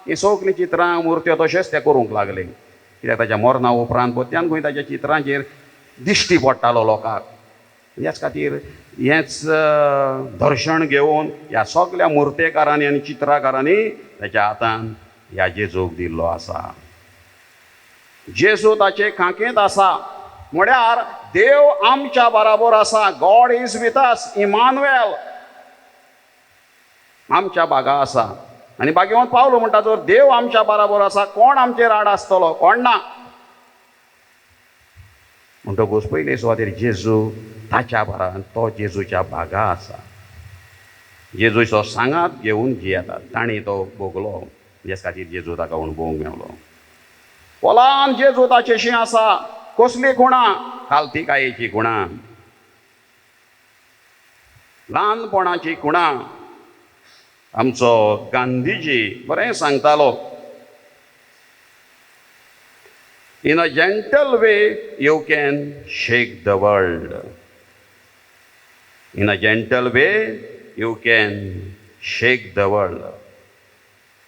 ही सगळीं चित्रां मुर्त्यो तशेंच ते करूंक लागले कित्याक ताच्या मरणा उपरांत पोत्यान खंय ताच्या चित्रांचेर दिश्टी पडटालो लोकांक ह्याच खातीर हेंच दर्शण घेवन ह्या सगळ्या मुर्तेकारांनी आनी चित्रकारांनी ताच्या हातान ह्या जेजूक दिल्लो आसा जेजू ताचे खांकेंत आसा म्हळ्यार देव आमच्या बराबर आसा God is with us Immanuel आमच्या बागा आसा आनी बागेवंत पावलो म्हणटा जर देव आमच्या बराबर आसा कोण आमचेर आड आसतलो कोण ना म्हणटकूच पयले सुवातेर जेजू ताच्या बराबर तो जेजूच्या बागा आसा जेजूचो सांगात घेवन जियेतात तांणी तो भोगलो हेच खातीर जेजू ताका अणभवूंक मेळलो पोलान जेजू ताचेशी आसा कसली गुणां खालतीकायेची गुणां ल्हानपणाची गुणां आमचो गांधीजी बरें सांगतालो in a gentle way you can shake the world in a gentle way you can shake the world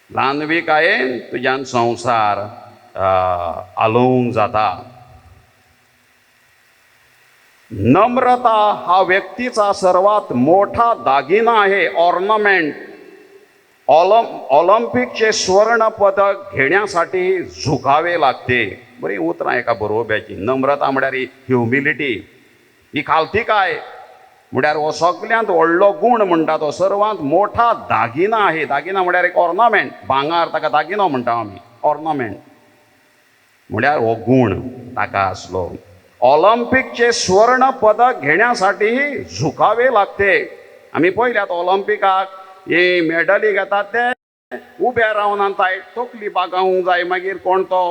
ल्हानविकायेन तुज्यान संवसार आलोवंक जाता नम्रता हा व्यक्तीचा सर्वात मोठा दागिना आहे ऑर्नामेंट ऑलिम्पिकचे स्वर्ण पदक घेण्यासाठी झुकावे लागते बरी उतरां एका बरोवप्याची नम्रता म्हळ्यार ही ह्युमिलिटी ही खालतीकाय म्हळ्यार हो सगळ्यांत व्हडलो गुण म्हणटा तो सर्वांत मोठा दागिना आहे दागिना म्हळ्यार एक ऑर्नामेंट भांगार ताका दागिनो म्हणटा आमी ऑर्नामेंट म्हळ्यार हो गुण ताका आसलो ऑलिम्पिकचे स्वर्ण पदक घेण्यासाठी झुकावे लागते आमी पळयल्यात ऑलिम्पिकाक हे मेडली घेतात ते उबे रावन ताय तकली बागावंक जाय मागीर कोण तो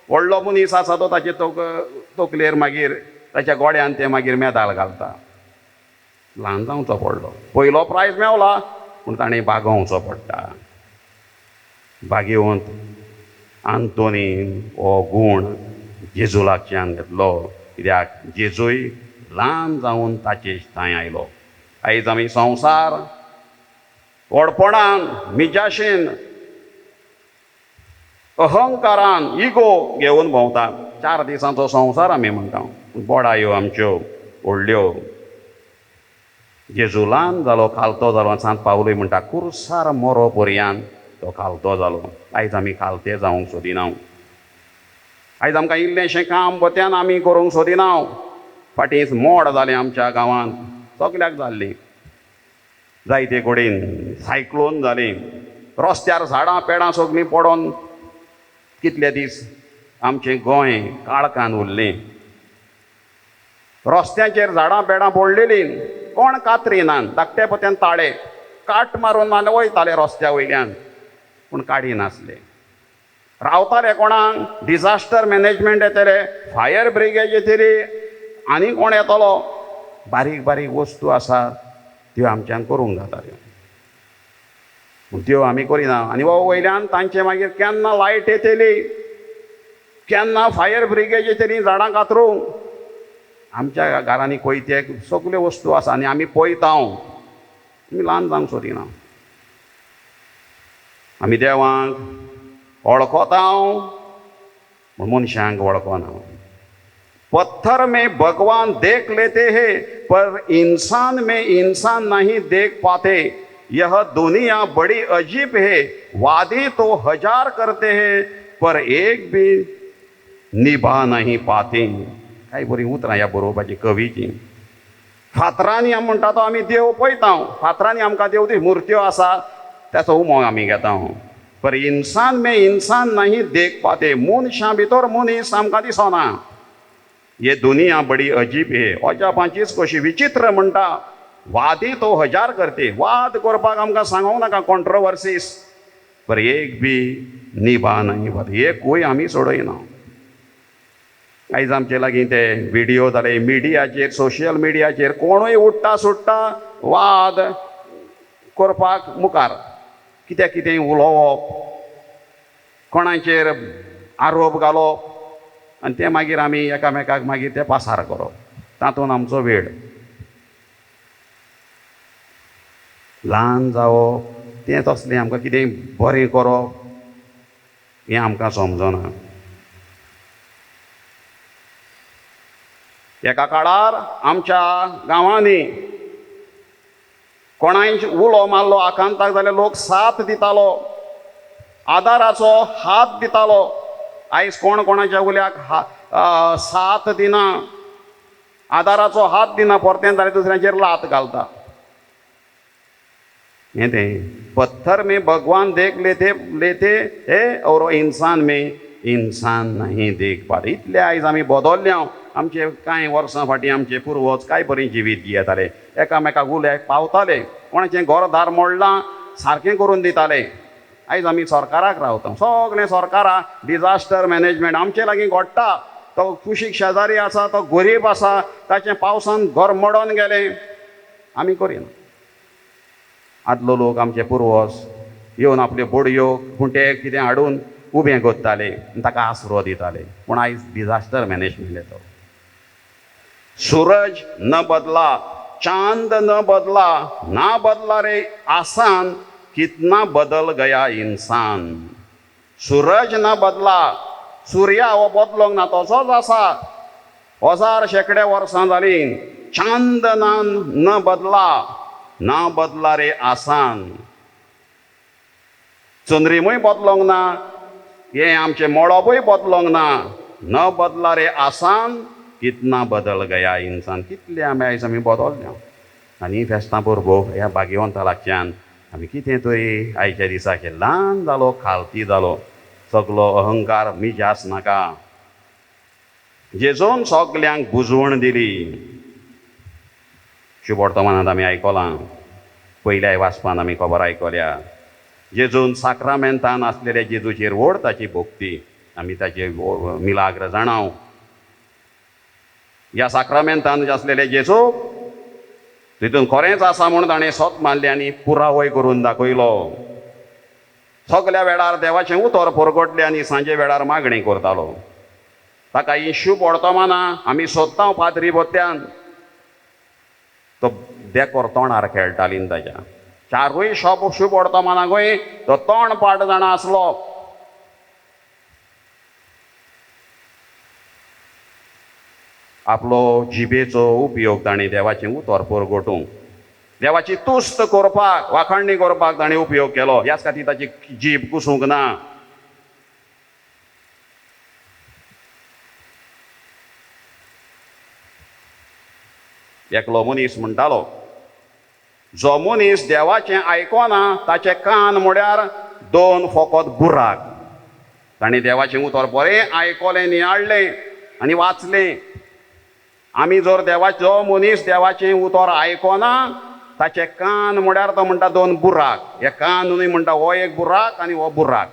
व्हडलो मनीस आसा तो ताचे तकलेर मागीर ताच्या गोड्यान ते मागीर मेदाल घालता ल्हान जावचो पडलो पयलो प्रायज मेवला पूण ताणें बागोवचो पडटा बागेवंत आंतोनीन हो गुण जेजू लागच्यान घेतलो कित्याक जेजूय ल्हान जावन ताचे थंय आयलो आयज आमी संवसार व्हडपणान मिजाशेन अहंकारान इगो घेवन भोंवता 4 दिसांचो संवसार आमी म्हणटा बोडायो आमच्यो व्हडल्यो जेजू ल्हान जालो खालतो जालो सांत पावलोय म्हणटा कुर्सार मोरो पर्यान तो खालतो जालो आयज आमी खालते जावंक सोदिना आयज आमकां इल्लेशें काम बत्यान आमी करूंक सोदिना फाटींच मोड जालें आमच्या गांवांत सगल्याक जाल्ली जायते कडेन सायक्लोन जालीं रस्त्यार झाडां पेडां सगळीं पडोन कितले दीस आमचें गोंय काळखान उरलें रस्त्याचेर झाडां पेडां पडलेलीं कोण कातरिनान धाकटे पोत्यान ताळे काट मारून नाल्या वयताले रस्त्या वयल्यान पूण काडी नासले रावताले कोणाक डिजास्टर मॅनेजमेंट येतले फायर ब्रिगेड येतली आनी कोण येतलो बारीक बारीक वस्तू आसा त्यो आमच्यान करूंक जाताल्यो पूण त्यो आमी करिना आनी वो वयल्यान तांचे मागीर केन्ना लायट येतली केन्ना फायर ब्रिगेड येतली झाडां कातरूंक आमच्या घरांनी कोयते सगल्यो वस्तू आसा आनी आमी पळयता आमी ल्हान जावंक सोदिना आमी देवाक वळखता पूण मनशांक वळखना पत्थर में भगवान देख लेते हैं पर इंसान में इंसान नहीं देख पाते यह दुनिया बड़ी अजीब है वादे तो 1000 करते हैं पर एक भी निभा नहीं पाते काय बरी उतरां ह्या बरोवपाची कवीची फातरांनी आमी म्हणटा तो आमी देव पळयता फातरांनी आमकां देव ती मुर्त्यो आसा त्याचो उमोग आमी घेता पर इंसान में इंसान नहीं देख पाते मनशां भितर मनीस आमकां दिसना ये दुनिया बड़ी अजीब है अजापांचीच कशी विचित्र म्हणटा वादी तो 1000 करते वाद करपाक आमकां सांगूंक नाका कॉन्ट्रोवर्सीस पर एक बी निभा नहीं पाते एकूय आमी सोडयना आयज आमचे लागीं ते व्हिडियो जाले मिडियाचेर सोशियल मिडियाचेर कोणूय उठटा सुट्टा वाद करपाक मुखार कितें कितें उलोवप कोणाचेर आरोप घालप आनी ते मागीर आमी एकामेकाक मागीर ते पासार करप तातूंत आमचो वेळ ल्हान जावप तें तसलें आमकां कितें बरें करप हें आमकां समजना एका काळार आमच्या गांवांनी कोणाय उलो मारलो आकांताक जाल्यार लोक साथ दितालो आदाराचो हात दितालो आयज कोण कोणाच्या उल्याक साथ दिना आदाराचो हात दिना परतें जाल्यार दुसऱ्यांचेर लात घालता हें तें पत्थर में भगवान देख लेते हे और इंसान में इंसान नहीं देख पाते इतले आयज आमी बदल्ल्या आमचे कांय वर्सां फाटीं आमचे पुर्वज काय बरी जिवीत जियेताले एकामेकाक उल्याक पावताले कोणाचें घरदार मोडलां सारकें करून दिताले आयज आमी सरकाराक रावता सगळें सरकारा डिजास्टर मॅनेजमेंट आमचे लागीं घडटा तो कुशीक शेजारी आसा तो गरीब आसा ताचें पावसान घर मोडोन गेलें आमी करिना आदलो लोक आमचे पुर्वज येवन आपल्यो बडयो खुंटे कितें हाडून उबें करताले आनी ताका आसरो दिताले पूण आयज डिजास्टर मॅनेजमेंट येतो सूरज न बदला चांद न बदला ना बदला रे आसान कितना बदल गया इंसान सूरज न बदला सूर्या हो बदलोंक ना तसोच आसा हजार शेकडे वर्सां जालीं चांद न बदला ना बदला रे आसान चंद्रिमूय बदलोंक ना हें आमचें मोळोबूय बदलोंक ना न बदला रे आसान कितना बदल गया इंसान कितले आमी बदलल्या आनी फेस्तां परबो ह्या भाग्यवंता लागच्यान आमी कितें तरी आयच्या दिसाक ल्हान जालो खालती जालो सगलो अहंकार मिजास नाका जेजून सगल्यांक बुजवण दिली शुभ वर्तमानांत आमी आयकलां पयल्या वाचपान आमी खबर आयकल्या जेजून साक्रामेंतान आसलेल्या जेजूचेर व्हड ताची भोक्ती आमी ताचे मिलाग्र जाणाव ह्या साक्रामेंतान आसलेले जेजू तितून खरेंच आसा म्हूण ताणें सोत मारलें आनी पुरावय करून दाखयलो सगल्या वेळार देवाचें उतर परगटलें आनी सांजे वेळार मागणी करतालो ताका ही शुभ वर्तमानां आमी सोदता पाद्री बोत्यान तो देकोर तोंडार खेळटालीं ताच्या चारूय शुभ वर्तमानाकूय तो तोंड पाट जाणा आसलो आपलो जिबेचो उपयोग ताणें देवाचें उतर परगटूंक देवाची तुस्त करपाक वाखाणणी करपाक ताणें उपयोग केलो ह्याच खातीर ताची जीब कुसूंक ना एकलो मनीस म्हणटालो जो मनीस देवाचें आयकोना ताचे कान म्हळ्यार दोन फकत बुराक ताणें देवाचें उतर बरें आयकलें नियाळ्ळें आनी वाचलें आमी जर जो मनीस देवाचें उतर आयकोना ताचे कान म्हळ्यार तो म्हणटा दोन बुराक हे कानूय म्हणटा हो एक बुराक आनी हो बुराक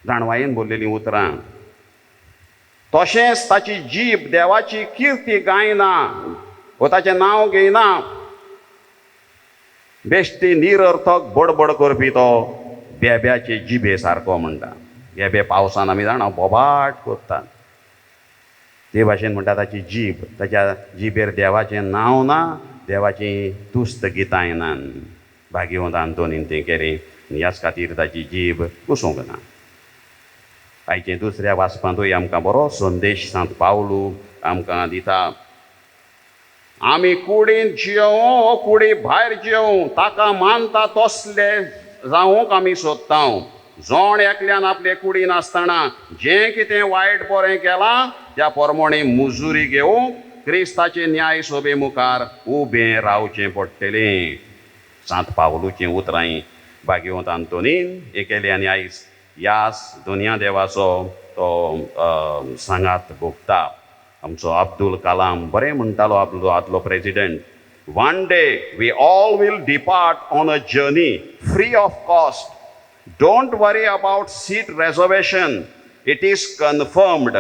जाणवायेन बोललेलीं उतरां तशेंच ताची जीब देवाची किर्ती गायना वो ताचें नांव घेयना बेश्टी निरर्थक बडबड करपी तो बेब्याचे जिबे सारको म्हणटा बेबे पावसान आमी जाणा बोबाट करतात ते भाशेन म्हणटा ताची जीब ताच्या जिबेर देवाचें नांव ना देवाची तुस्त गितां येनान भाग्यवंत आंतोनीन तें केलें ह्याच खातीर ताची जीब कुसूंक ना आयचे दुसऱ्या वाचपांतूय आमकां बरो संदेश सांत पावलू आमकां दिता आमी कुडींत जियों कुडी भायर जियों ताका मानता तसले जावंक आमी सोदता जोण एकल्यान आपले कुडीन आसतना जें कितें वायट बरें केलां त्या प्रमाणे मुजुरी घेवंक क्रिस्ताचे न्याय सोबे मुखार उबें रावचें पडटलें सांत पावलूचें उतरां भाग्यवंत आंतोनीन हे केलें आनी आयज ह्याच दुनिया देवाचो तो सांगात भोगता आमचो अब्दुल कलाम बरें म्हणटालो आपलो आदलो president one day we all will depart on a journey free of cost don't worry about seat reservation it is confirmed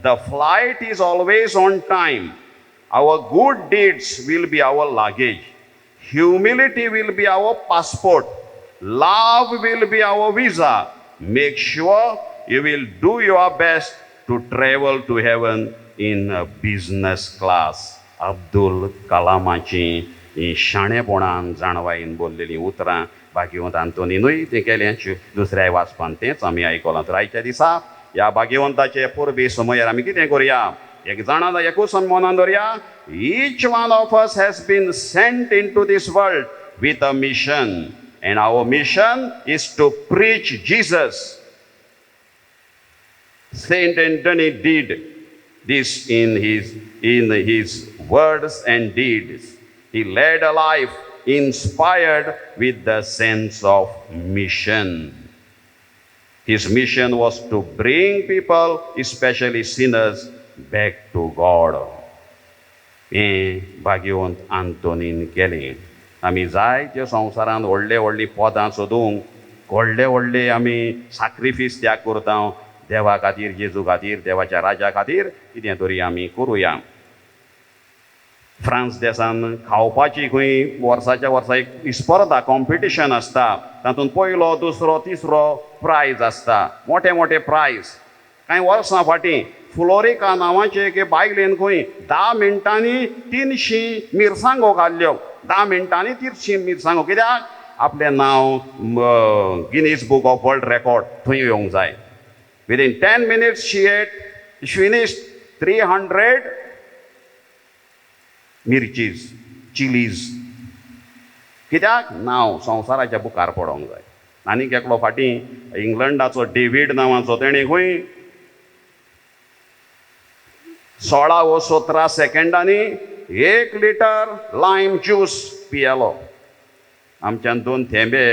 The flight is always on time. Our good deeds will be our luggage. Humility will be our passport. Love will be our visa. Make sure you will do your best to travel to heaven in a business class. Abdul कलामाची शाणेपणान जाणवायेन बोललेली उतरां भाग्यवंत आंतोनीनूय तें केलें दुसऱ्या वाचपान तेंच आमी आयकलां. तर आयच्या दिसा ह्या भाग्यवंताचे पुर्बे समयार आमी कितें करुया, एक जाणां एकूच मनान दवरया, each one of us has been sent into this world with a mission, and our mission is to preach Jesus. Saint Anthony did this in his words and deeds. He led a life inspired with the sense of mission. His mission was to bring people, especially sinners, back to God. हें भाग्यवंत आंतोनीन केलें. आमी जायत्यो संवसारांत व्हडले व्हडली पदां सोदूंक, व्हडले व्हडले आमी सॅक्रिफीस त्याग करता देवा खातीर, जेजू खातीर, देवाच्या राजा खातीर कितें तरी आमी करुया. फ्रांस देशान खावपाची खंय वर्साच्या वर्सा एक स्पर्धा कॉम्पिटिशन आसता. तातूंत पयलो, दुसरो, तिसरो प्रायज आसता, मोठे मोठे प्रायज. कांय वर्सां फाटीं फ्लोरिका नांवाचे एके बायलेन खंय 10 मिनटांनी 300 मिरसांगो घाल्ल्यो. 10 मिनटांनी 300 मिरसांगो. कित्याक? आपलें नांव Guinness book of world record थंय येवंक जाय. Within 10 minutes she finished 300 मिरचीज, चिलीज. कित्याक? नांव संवसाराच्या बुकार पडोंक जाय. आनीक एकलो फाटीं इंग्लंडाचो डेव्हिड नांवाचो, तेणें खंय 16 वा 17 सेकंडांनी 1 लिटर लायम ज्यूस पियेलो. आमच्यान 2 थेंबे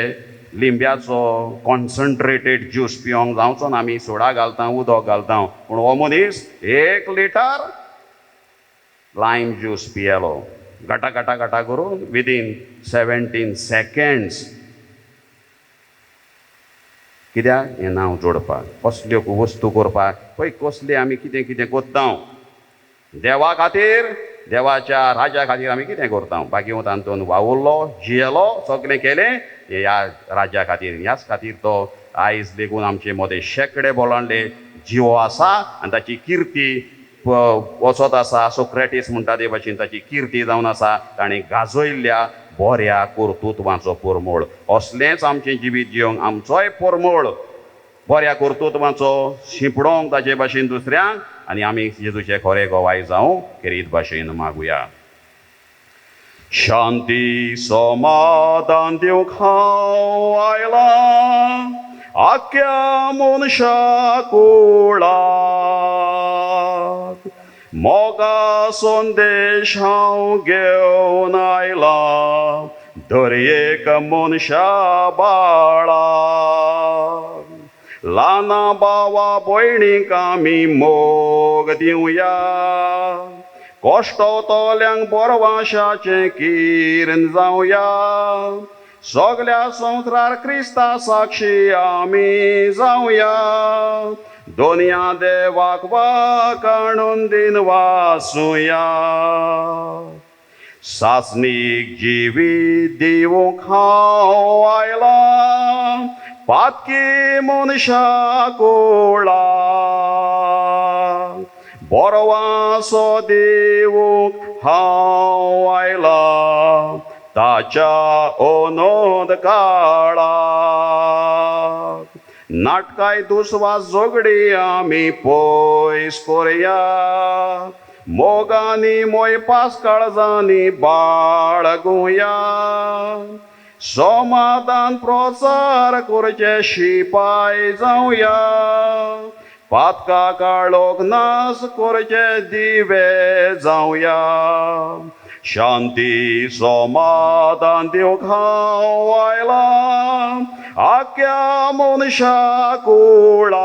लिंब्याचो कॉन्सन्ट्रेटेड ज्यूस पिवंक जावचो ना. आमी सोडा घालता, उदक घालता, पूण हो मनीस 1 लिटर लायम ज्यूस पियेलो. गटा गटा गटा करून विदीन 17 सेकंड्स. कित्याक? हें नांव जोडपाक, कसल्यो वस्तू करपाक. पळय कसले आमी कितें कितें करता देवा खातीर, देवाच्या राजा खातीर आमी कितें करता. भाग्यवंत आंतोन वावुरलो, जियेलो, सगळें केलें ह्या राजा खातीर. ह्याच खातीर तो आयज लेगून आमचे मदें शेकडे बोलांडले जिवो आसा आनी ताची किर्ती वचत आसा. सोक्रेटीस म्हणटा ते भाशेन ताची किर्ती जावन आसा. ताणें गाजयल्ल्या बऱ्या कर्तुत्वाचो परमळ. असलेंच आमचें जिवीत जिवंक, आमचोय परमळ बऱ्या कर्तुत्वाचो शिंपडोंक ताचे भाशेन दुसऱ्यांक, आनी आमी जेजूचे खरे गोवाय जावं खेरीत भाशेन मागुया. शांती समाधान दिवंक हांव आयला आख्या मनशा कुळाक. मोगा संदेश हांव घेवन आयला दरेक मनशा बाळाक. ल्हाना भावा भयणीक आमी मोग दिवया. कोश्टवतल्यांक बरवाशाचें किरण जावया. सगळ्या संवसारार क्रिस्ता साक्षी आमी जावया. दोनया देवाक वाकाणून दिन वाचुया. सासणीक जिवीत दिवंक हांव आयला पातकी मनशा कुळाक. बरवासो दिवंक हांव आयला ताच्या अनोद काळाक. नाटकाय दुस्वास झगडी आमी पयस करया. मोगांनी मोय पास काळजांनी बाळगुया. समाधान प्रचार करचे शिपाय जावया. पातका काळोख नाश करचे दिवे जावया. शांती समाधान दिवंक हांव आयला आख्या मनशा कुळाक.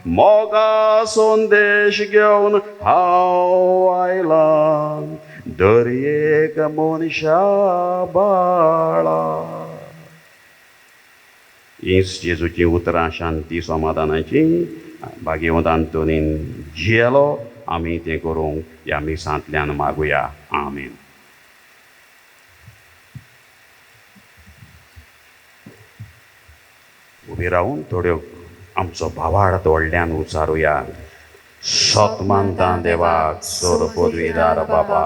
मोगा संदेश घेवन हांव आयला दरेक मनशा बाळा. हीच जेजूची उतरां शांती समाधानाची भाग्यवंत आंतोनीन जियेलो आमी तें करूंक ह्या मिसांतल्यान मागुया आमीन. उबी रावून थोड्यो आमचो भावार्थ व्हडल्यान उचारुया. सतमानता देवाक सोर पदवीदार बाबा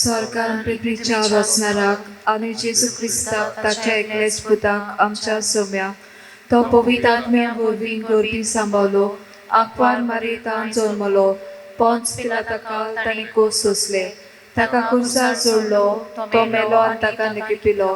सरकार पृथ्वीच्या वसणाराक आनी जेजू क्रिस्ताक ताच्या एकल्याच पुताक आमच्या सोम्याक तो पवित्र आत्म्या वरवीं गरबी सांबाळलो, आंकवार मारयेतान जल्मलो, पोंच पिलाताकाल ताणें कोस सोंसले, ताका कुर्सार जोडलो, तो मेलो आनी ताका निकिपिलो,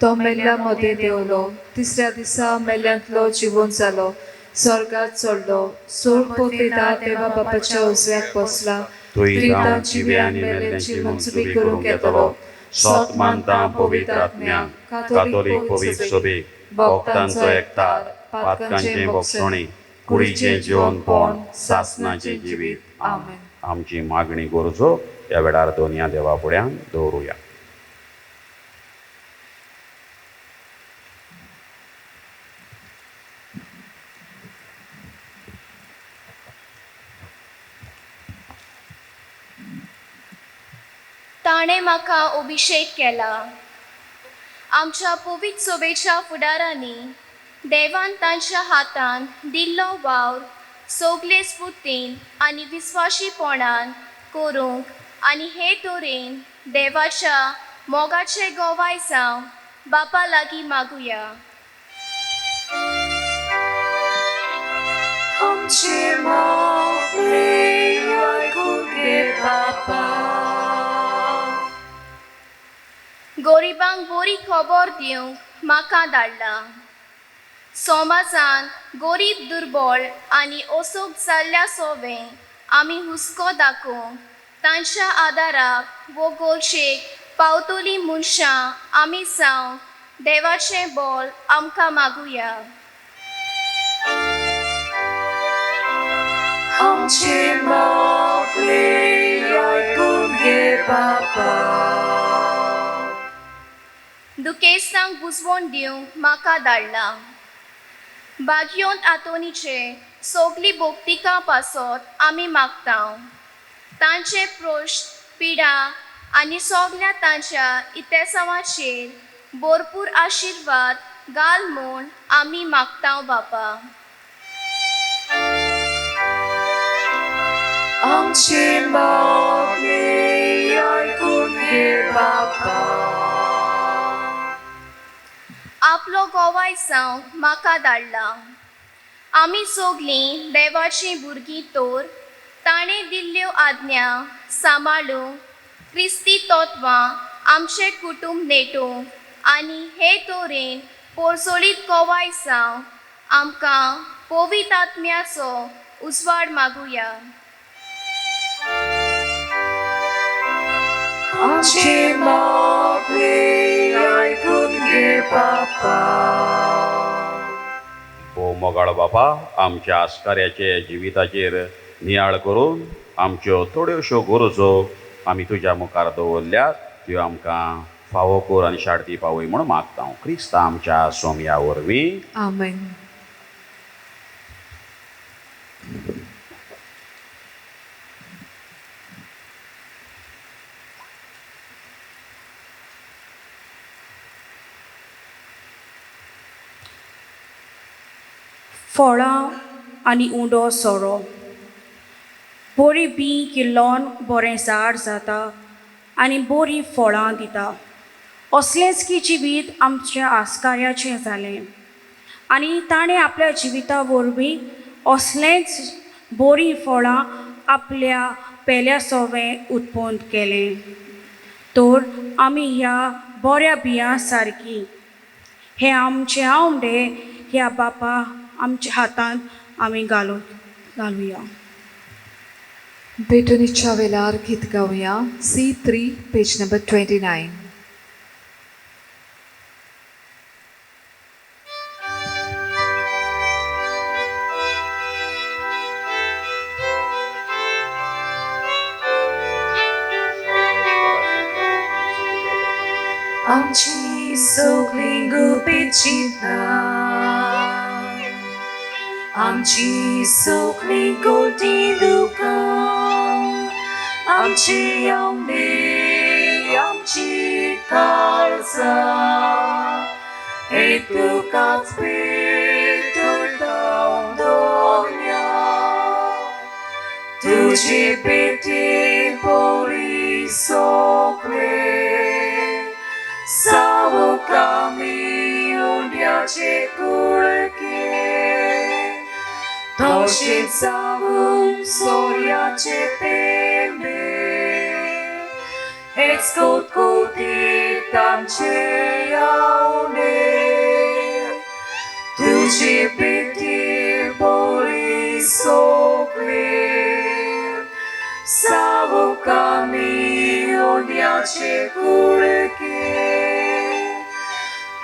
तो मेल्ल्या मदें देंवलो, तिसऱ्या दिसा मेल्ल्यांतलो जिवंत जालो, स्वर्गात चडलो, सोड पवित्र देवा बापाच्या उजव्याक बसला, थंय जावन जिवे आनी मेल्ल्यांची मनसुबी करूंक येतलो. सतमानता पवित्र आत्म्याक कातोलीक पवित्र सभेक भक्तांचो एकठार पातकांचें भोगसणी कुडीचें जेवणपण सासणाचें जिवीत आमेन. आमची मागणी गरजो ह्या वेळार दोनया देवा फुड्यान दवरुया. ताणें म्हाका अभिशेक केला. आमच्या पवित्र सभेच्या फुडारांनी देवान तांच्या हातान दिल्लो वावर सगले स्फुर्तीन आनी विस्वाशीपणान करूंक आनी हे तरेन देवाच्या मोगाचे गोवाय जावं बापा लागीं मागुया. आमची मागणी आयकून घे बापा. गरिबांक बरी खबर दिवंक म्हाका धाडला. समाजान गरीब दुर्बळ आनी असूक जाल्ल्या सोबें आमी हुस्को दाखोवंक तांच्या आदाराक वो गोरशेक पावतोली मनशां आमी जावं देवाचें बोल आमकां मागुया. आमची मागणी आयकून घे बापा. दुखेस्तांक बुजवण दिवंक म्हाका धाडला. भाग्योंत आतोनीचे सगली भोगतिकां पासत आमी मागतांव. तांचे प्रश्न पिडा आनी सगल्या तांच्या इतेसांवाचेर भरपूर आशिर्वाद घाल म्हूण आमी मागतांव बापा. आमची मागणी आयकून घे बापा. आपलो गोवाय जावंक म्हाका धाडला. आमी सगलीं देवाचीं भुरगीं तर ताणें दिल्ल्यो आज्ञा सांबाळूंक क्रिस्ती तत्वां आमचें कुटुंब नेटूंक आनी हे तरेन पोरसोळीत गोवाय जावंक आमकां पवित्र आत्म्याचो उजवाड मागुया. आमची मागणी आयकून घे बापा. भोव मोगाळ बापा, आमच्या आस्काऱ्याचे जिविताचेर नियाळ करून आमच्यो थोड्योश्यो गरजो आमी तुज्या मुखार दवरल्यात त्यो आमकां फावो कर आनी शार्ती पावय म्हूण मागता. क्रिस्त आमच्या सोम्या वरवीं आमेन. फळां आनी उंडो सोरो. बरी बी किल्लोन बरें झाड जाता आनी बरीं फळां दिता. असलेंच की जिवीत आमच्या आस्काऱ्याचें जालें आनी ताणें आपल्या जिविता वरवीं असलेंच बरीं फळां आपल्या पेल्या सोवें उत्पन्न केलें. तर आमी ह्या बऱ्या बियां सारकीं हे आमचे आवडे ह्या बापा आमच्या हातान आमी घालुया. बेटोनीच्या वेळार गीत गावया. C3 page number 29. आमची सगळीं गुपीत चिंतना आमची सगळी गोडी दुका आमची आवडी आमची काळजा हे तुकाच भेटवता दोन्या तुझे पेटी पोरी सगळे सावक आम्ही उंड्याचे कुळके तशेंच जावून सोर्याचे पेंबे हेच कोतकोतीत आमचे आवडे तुझे पेटी पोरी सगळे सावक आम्ही उंड्याचे कुळके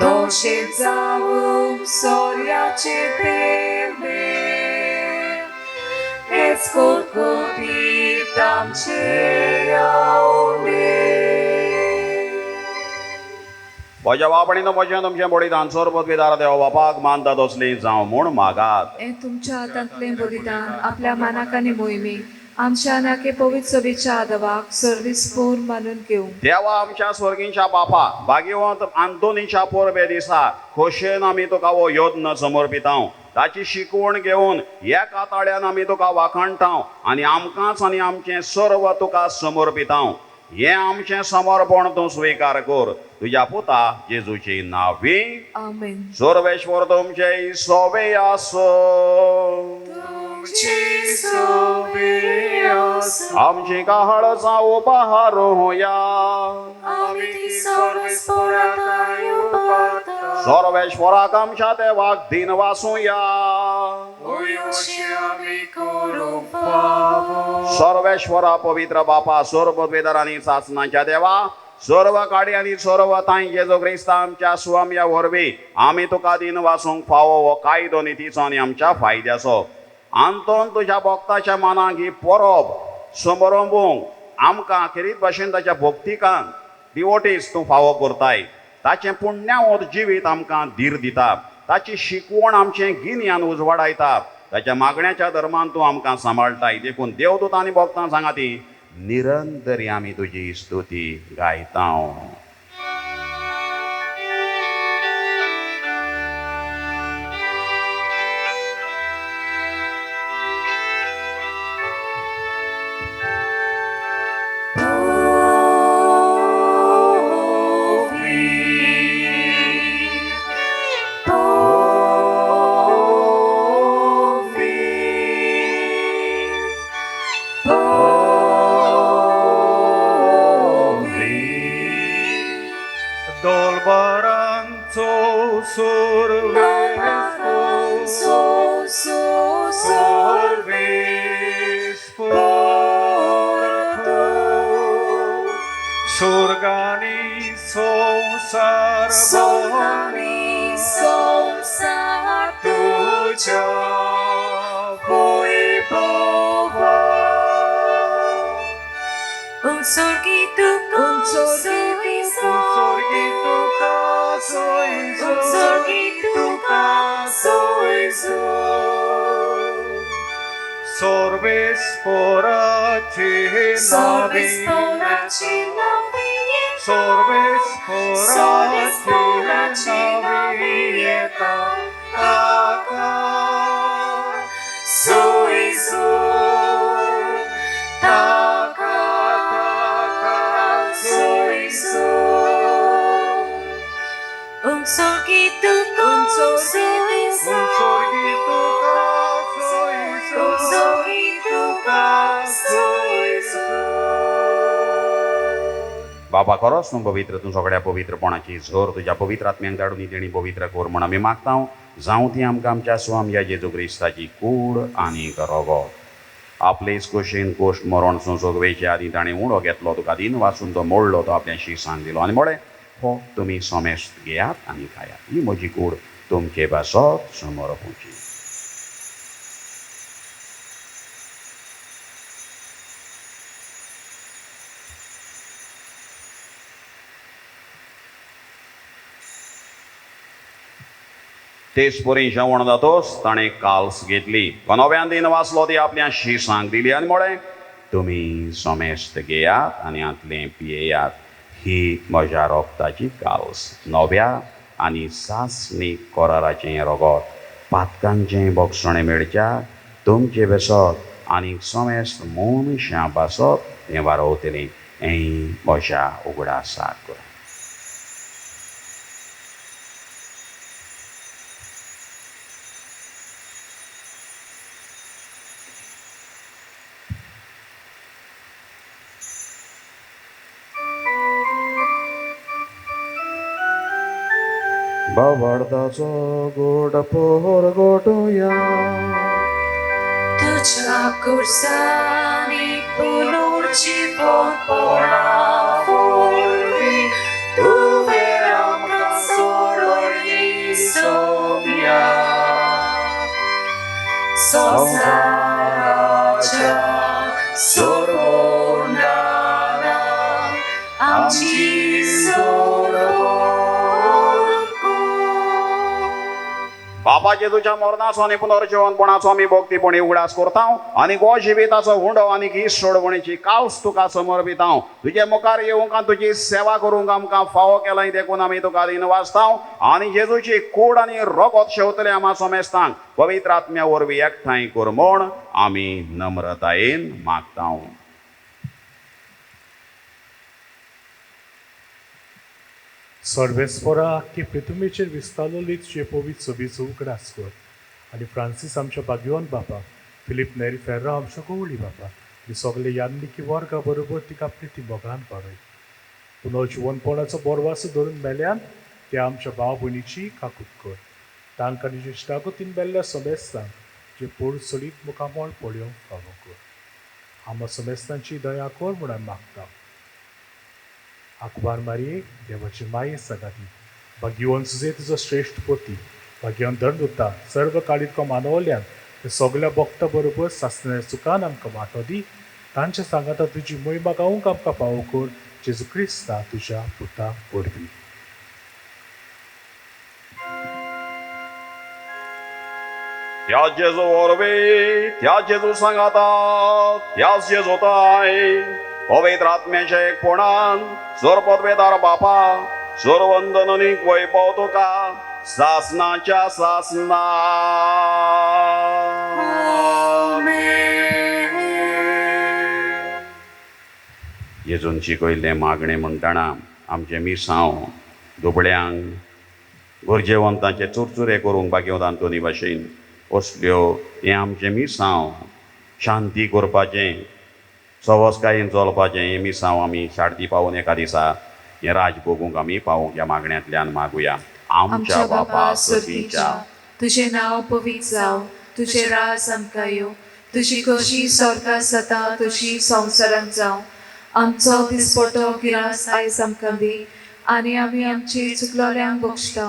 तशेंच जावून सोर्याचे पेंबे हेच कोतकोतीत आमचे आवडे म्हज्या बापणीनो म्हजें तुमचें बळिदान सोर पदवीदार देव बापाक मानता तसली जावं म्हूण मागात हे तुमच्या हातांतलें बलिदान आपल्या मानाक आनी मोहिमे आमच्या नाके पवित्र सभेच्या आदवाक सर्विसपूर मानून घेऊ देवा आमच्या स्वर्गीच्या बापा भाग्यवंत आंतोनीच्या पोरबे दिसा खोशेन आमी तुका हो यत्न समर्पितांव ताची शिकवण घेवन ह्या काताळ्यान आमी तुका वाखणटाव आनी आमकांच आनी आमचें सर्व तुका समर्पितांव हें आमचें समर्पण तूं स्विकार कर तुज्या पुता जेजूची नांवी आमेन सर्वेश्वर तुमचे सोबे आसो आमची काहळ जावो पहारोया सर्वेश्वराक आमच्या देवाक दिन वासूया सर्वेश्वरा पवित्र बापा सर्व पदवीदारांनी सासणाच्या देवा सर्व काडी आनी सर्व ताई जेजो क्रिस्त आमच्या स्वाम्या वरवीं आमी तुका दिन वासूंक फावो हो कायदो नितीचो आनी आमच्या फायद्याचो आंतोन तुज्या भक्ताच्या मनाक ही परब समरंभूंक आमकां खेरीत भाशेन ताच्या भक्तिकांक डिवोटीज तूं फावो करताय ताचें पुण्यावत जिवीत आमकां धीर दिता ताची शिकवण आमचें गिन्यान उजवाडायता ताच्या मागण्याच्या धर्मान तूं आमकां सांबाळटाय देखून देवदूत आनी भक्तां सांगा ती निरंतरी आमी तुजी स्तुती गायतांव Dolbaranzo Sorgani somsar tuja voi bova Un sorghito Sorbes porace navieta taka Un sorghito बाबा खरोच न्हू पवित्र तूं सगळ्या पवित्रपणाची झर तुज्या पवित्र आत्म्यांक धाडून तेणी पवित्र कोर म्हण आमी मागतांव जावं ती आमकां आमच्या स्वाम या जेजू क्रिस्ताची कूड आनी रगत आपलेच कुशीन कोश्ट मरण सोंसोगवेचे आदी ताणें उणो घेतलो तुका दिन वाचून तो मोडलो तो आपल्या शिसांक दिलो आनी म्हळें हो तुमी सोमेस्त घेयात आनी खायात ही म्हजी कूड तुमचे बासत समोर पोवची तेच परी जेवण जातोच ताणें काल्स घेतली. नव्यान दिन वाचलो ती आपल्या शिसांक दिली आनी म्हळें, तुमी सोमेस्त घेयात आनी हातलें पियेयात. ही म्हज्या रोगताची काल्स, नव्या आनी सासणी कोराराचें रगत. पातकांचें बोगसणें मेळच्याक तुमचें बेसत आनी सोमेस्त मनशां बासत हें वारोवतलें. हें म्हज्या उगडासाक कर. बावडताचो गोड पोर गोटोया. तुझ्या कुर्सानी पुनर्जीवन पोळा वरवीं तुवें आमकां सोडून सोम्या. संवसाराच्या सोडवणारा आमची सोडवण. बापा जेजूच्या मरणाचो आनी पुनर्जीवनपणाचो आमी भोगतीपणी उगडास करता आनी गो जिविताचो हुंडो आनी ही सोडवणेची काल्स तुका समर्पिता. तुजे मुखार येवंक आनी तुजी सेवा करूंक आमकां फावो केलाय देखून आमी तुका दिन वाचता आनी जेजूची कूड आनी रगत शेवतले आम्हा सोमेस्तांक पवित्र आत्म्या वरवीं एकठांय कर म्हूण आमी नम्रतायेन मागता. सर्वेस्परा आख्खी पृथ्वीचेर विस्तारलेली तुजे पवित्र सभेचो उगडास कर आनी फ्रांसीस आमच्या भाग्यवान बापा, फिलीप नेरी फेर्रा आमच्या गोवळी बापा, ही सगळे यान्निकी वर्गा बरोबर तिका प्रिती मोगान पावय. पुनर्जीवनपणाचो बोरवासो धरून मेल्यान ते आमच्या भाव भयणीची काकूट कर. तांकां निजे इश्टागतीन मेल्ल्या समेस्तांक जे पोड सडीत मुखामोळ पळोवंक फावो कर. आम्हा समेस्तांची दया कर म्हूण आमी मागता. आकबार मारये देवाची माये सगाती, भाग्यवान सुजे तुजो श्रेष्ठ पोती, भाग्यवान धर्मदुता सर्व काळीको मानवल्यान ते सगळ्या भक्ता बरोबर सासण्या सुखान आमकां वांटो दी. तांच्या सांगाता तुजी महिमा गावूंक आमकां फावो कर. जेजू क्रिस्ता तुज्या पुता वरवीं. त्या जेजू वरवीं, त्या जेजू सांगाता, त्याच जेजूताय पवित्र आत्म्याच्या एकपणान सर्वपदवेदार बापा, सर्ववंदन आनी वैभव तुका सासनाच्या सासना. जेजून शिकयल्लें मागणें म्हणटना आमचे मिरसांव दुबळ्यांक गरजेवंतांचे चुरचुरे करूंक भाग्यवंतांतोनी भाशेन असल्यो हें आमचें मिरसांव शांती करपाचें, सवस्कायेन चलपाचें हें मिरसांव आमी शार्ती पावून एका दिसा हें राज भोगूंक आमी पावूंक ह्या मागण्यांतल्यान मागुया. आमच्या बापा सर्गीच्या, तुझें नांव पवित्र जावं, तुजें राज आमकां येवं, तुजी कशी स्वर्गांत जाता तशी संवसारांत जावं. आमचो दिसपटो गिरास आयज आमकां दी आनी आमी आमची चुकलोल्यांक बक्षता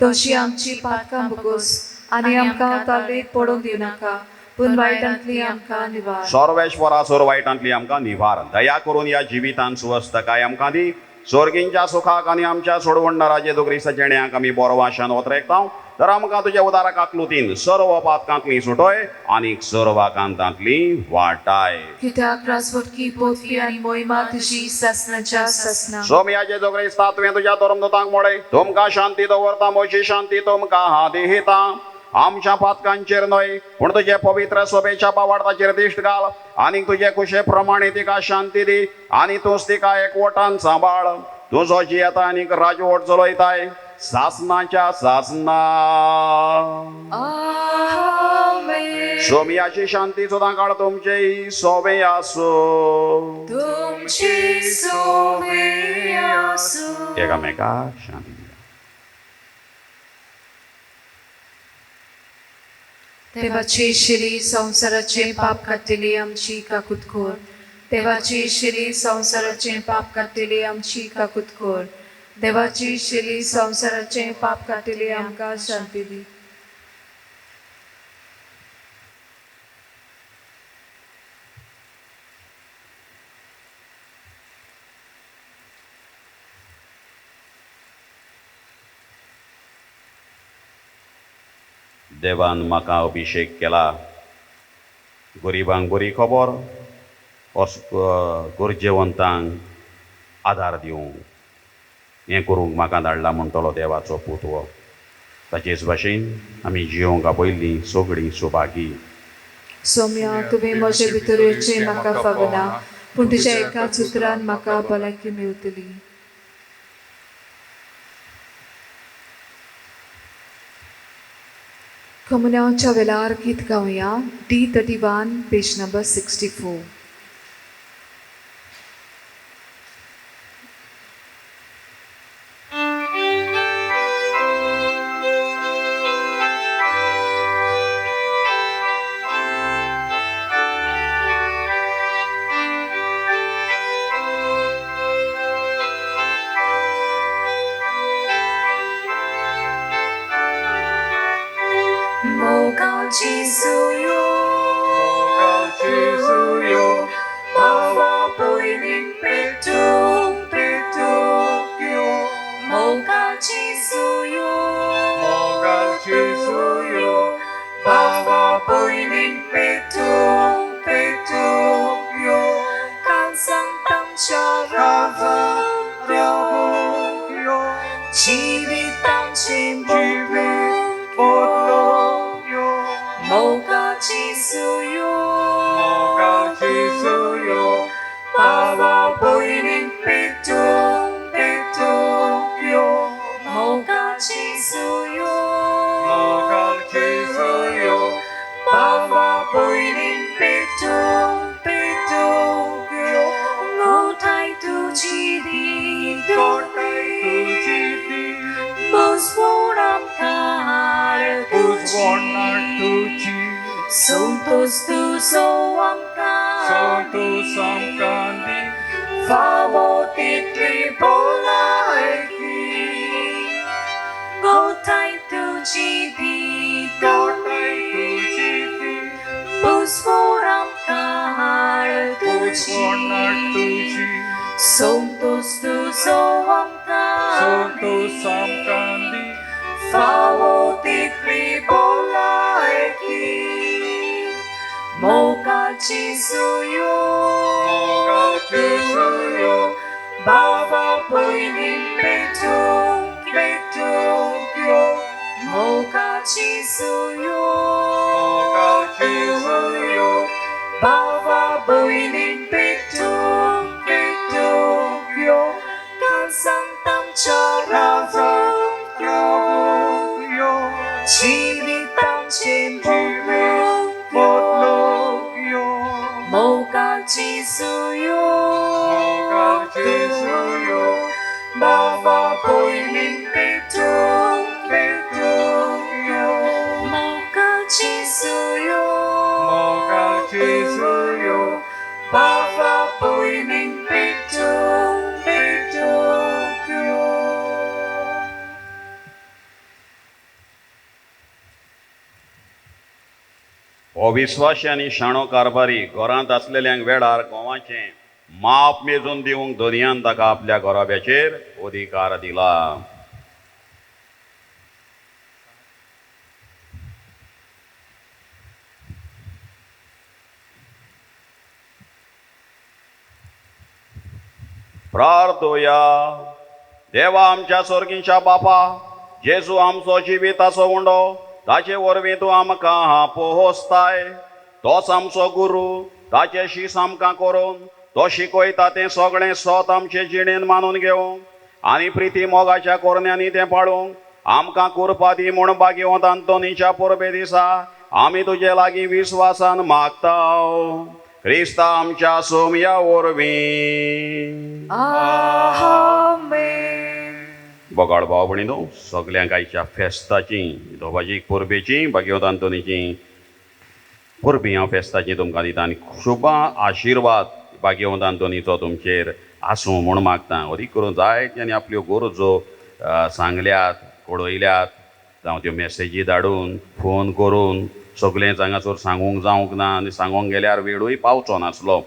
तशी आमची पातकां बगोस आनी आमकां ताल्लेत पडूंक दिवं नाका, पूण वायटांतली आमकां निवार. सर्वेश्वरा सोर वायटांतली आमकां निवार. दया करून ह्या जिवितांत सुवस्थकाय आमकां दी. स्वर्गींच्या सुखाक आनी आमच्या सोडवणदारा जेजू क्रिस्ताच्या जिण्याक आमी बरो वाशान वतरेकता. तर आमकां तुज्या उदाराक आकलुतीन सर्व पातकांतली सुटोय आनी सर्व कांतांतली वाटाय. कित्याक राजवटकी पोतकी आनी मोहिमा तुजी सासनाच्या सासना. सोम्या जेजू क्रिस्ता तुवें तुज्या धर्मदूतांक म्हळें, तुमकां शांती दवरता, म्हजी शांती तुमकां हांव दिता. आमच्या पातकांचेर न्हय पूण तुजे पवित्र सभेच्या पावाडाचेर दिश्ट घाल आनी तुजे कुशे प्रमाणे तिका शांती दी आनी तूंच तिका एकवटान सांबाळ. तुजो जियेता आनीक राजवट चलयताय सासनाच्या सासना. सोम्याची शांती सुद्दां काळ तुमचे सोबे आसूं. तुमची सोबे आसूं. एकामेकाक शांती. देवाची शिरी संवसाराचे पाप काडटली आमची काकूट खोर. देवाची शिरी संवसाराचे पाप काडटली आमची काकूट खोर. देवाची शिरी संवसाराचे पाप काडटली आमकां शांती दी. देवान म्हाका अभिशेक केला गरिबांक बरी खबर गरजेवंतांक आदार दिवंक हें करूंक म्हाका धाडला म्हणटलो देवाचो पूत हो ताचेच भाशेन आमी जियोंक आपयल्लीं सगळीं सुभागी सौम्या तुवें म्हजे भितर येवचें म्हाका फावना पूण तुज्या एकाच उतरान म्हाका भलायकी मेळटली कमुन्यांच्या वेळार गीत गावया D31 पेज नंबर 64 अविश्वासी आनी शाणो कारभारी घरांत आसलेल्यांक वेळार गोवाचें माप मेजून दिवंक दोनयान ताका आपल्या गोराब्याचेर अधिकार दिला प्रार्थोया देवा आमच्या स्वर्गीच्या बापा जेजू आमचो जिविताचो उंडो ताचे वरवीं तूं आमकां पोहोचताय तोच आमचो गुरू ताचे शीस आमकां करून तो शिकयता तें सगळें स्वत आमचे जिणेन मानून घेवंक आनी प्रिती मोगाच्या कोरण्यांनी तें पाळूंक आमकां कुरपा दी म्हूण भाग्यवंत आंतोनीच्या परबे दिसा आमी तुजे लागीं विस्वासान मागता क्रिस्ता आमच्या सोमया वरवीं बोगाळ भाव भयणीनो सगल्यांक आयच्या फेस्ताची धोबाजीक परबेची भाग्यवंत आंतोनीची परबीं हांव फेस्ताची तुमकां दिता आनी शुभ आशिर्वाद भाग्यवंत आंतोनीचो तुमचेर आसूं म्हूण मागता अदीक करून जायत्यांनी आपल्यो गरजो सांगल्यात कळयल्यात जावं त्यो मॅसेजी धाडून फोन करून सगळेंच हांगासर सांगूंक जावंक ना आनी सांगोंक गेल्यार वेळूय पावचो नासलो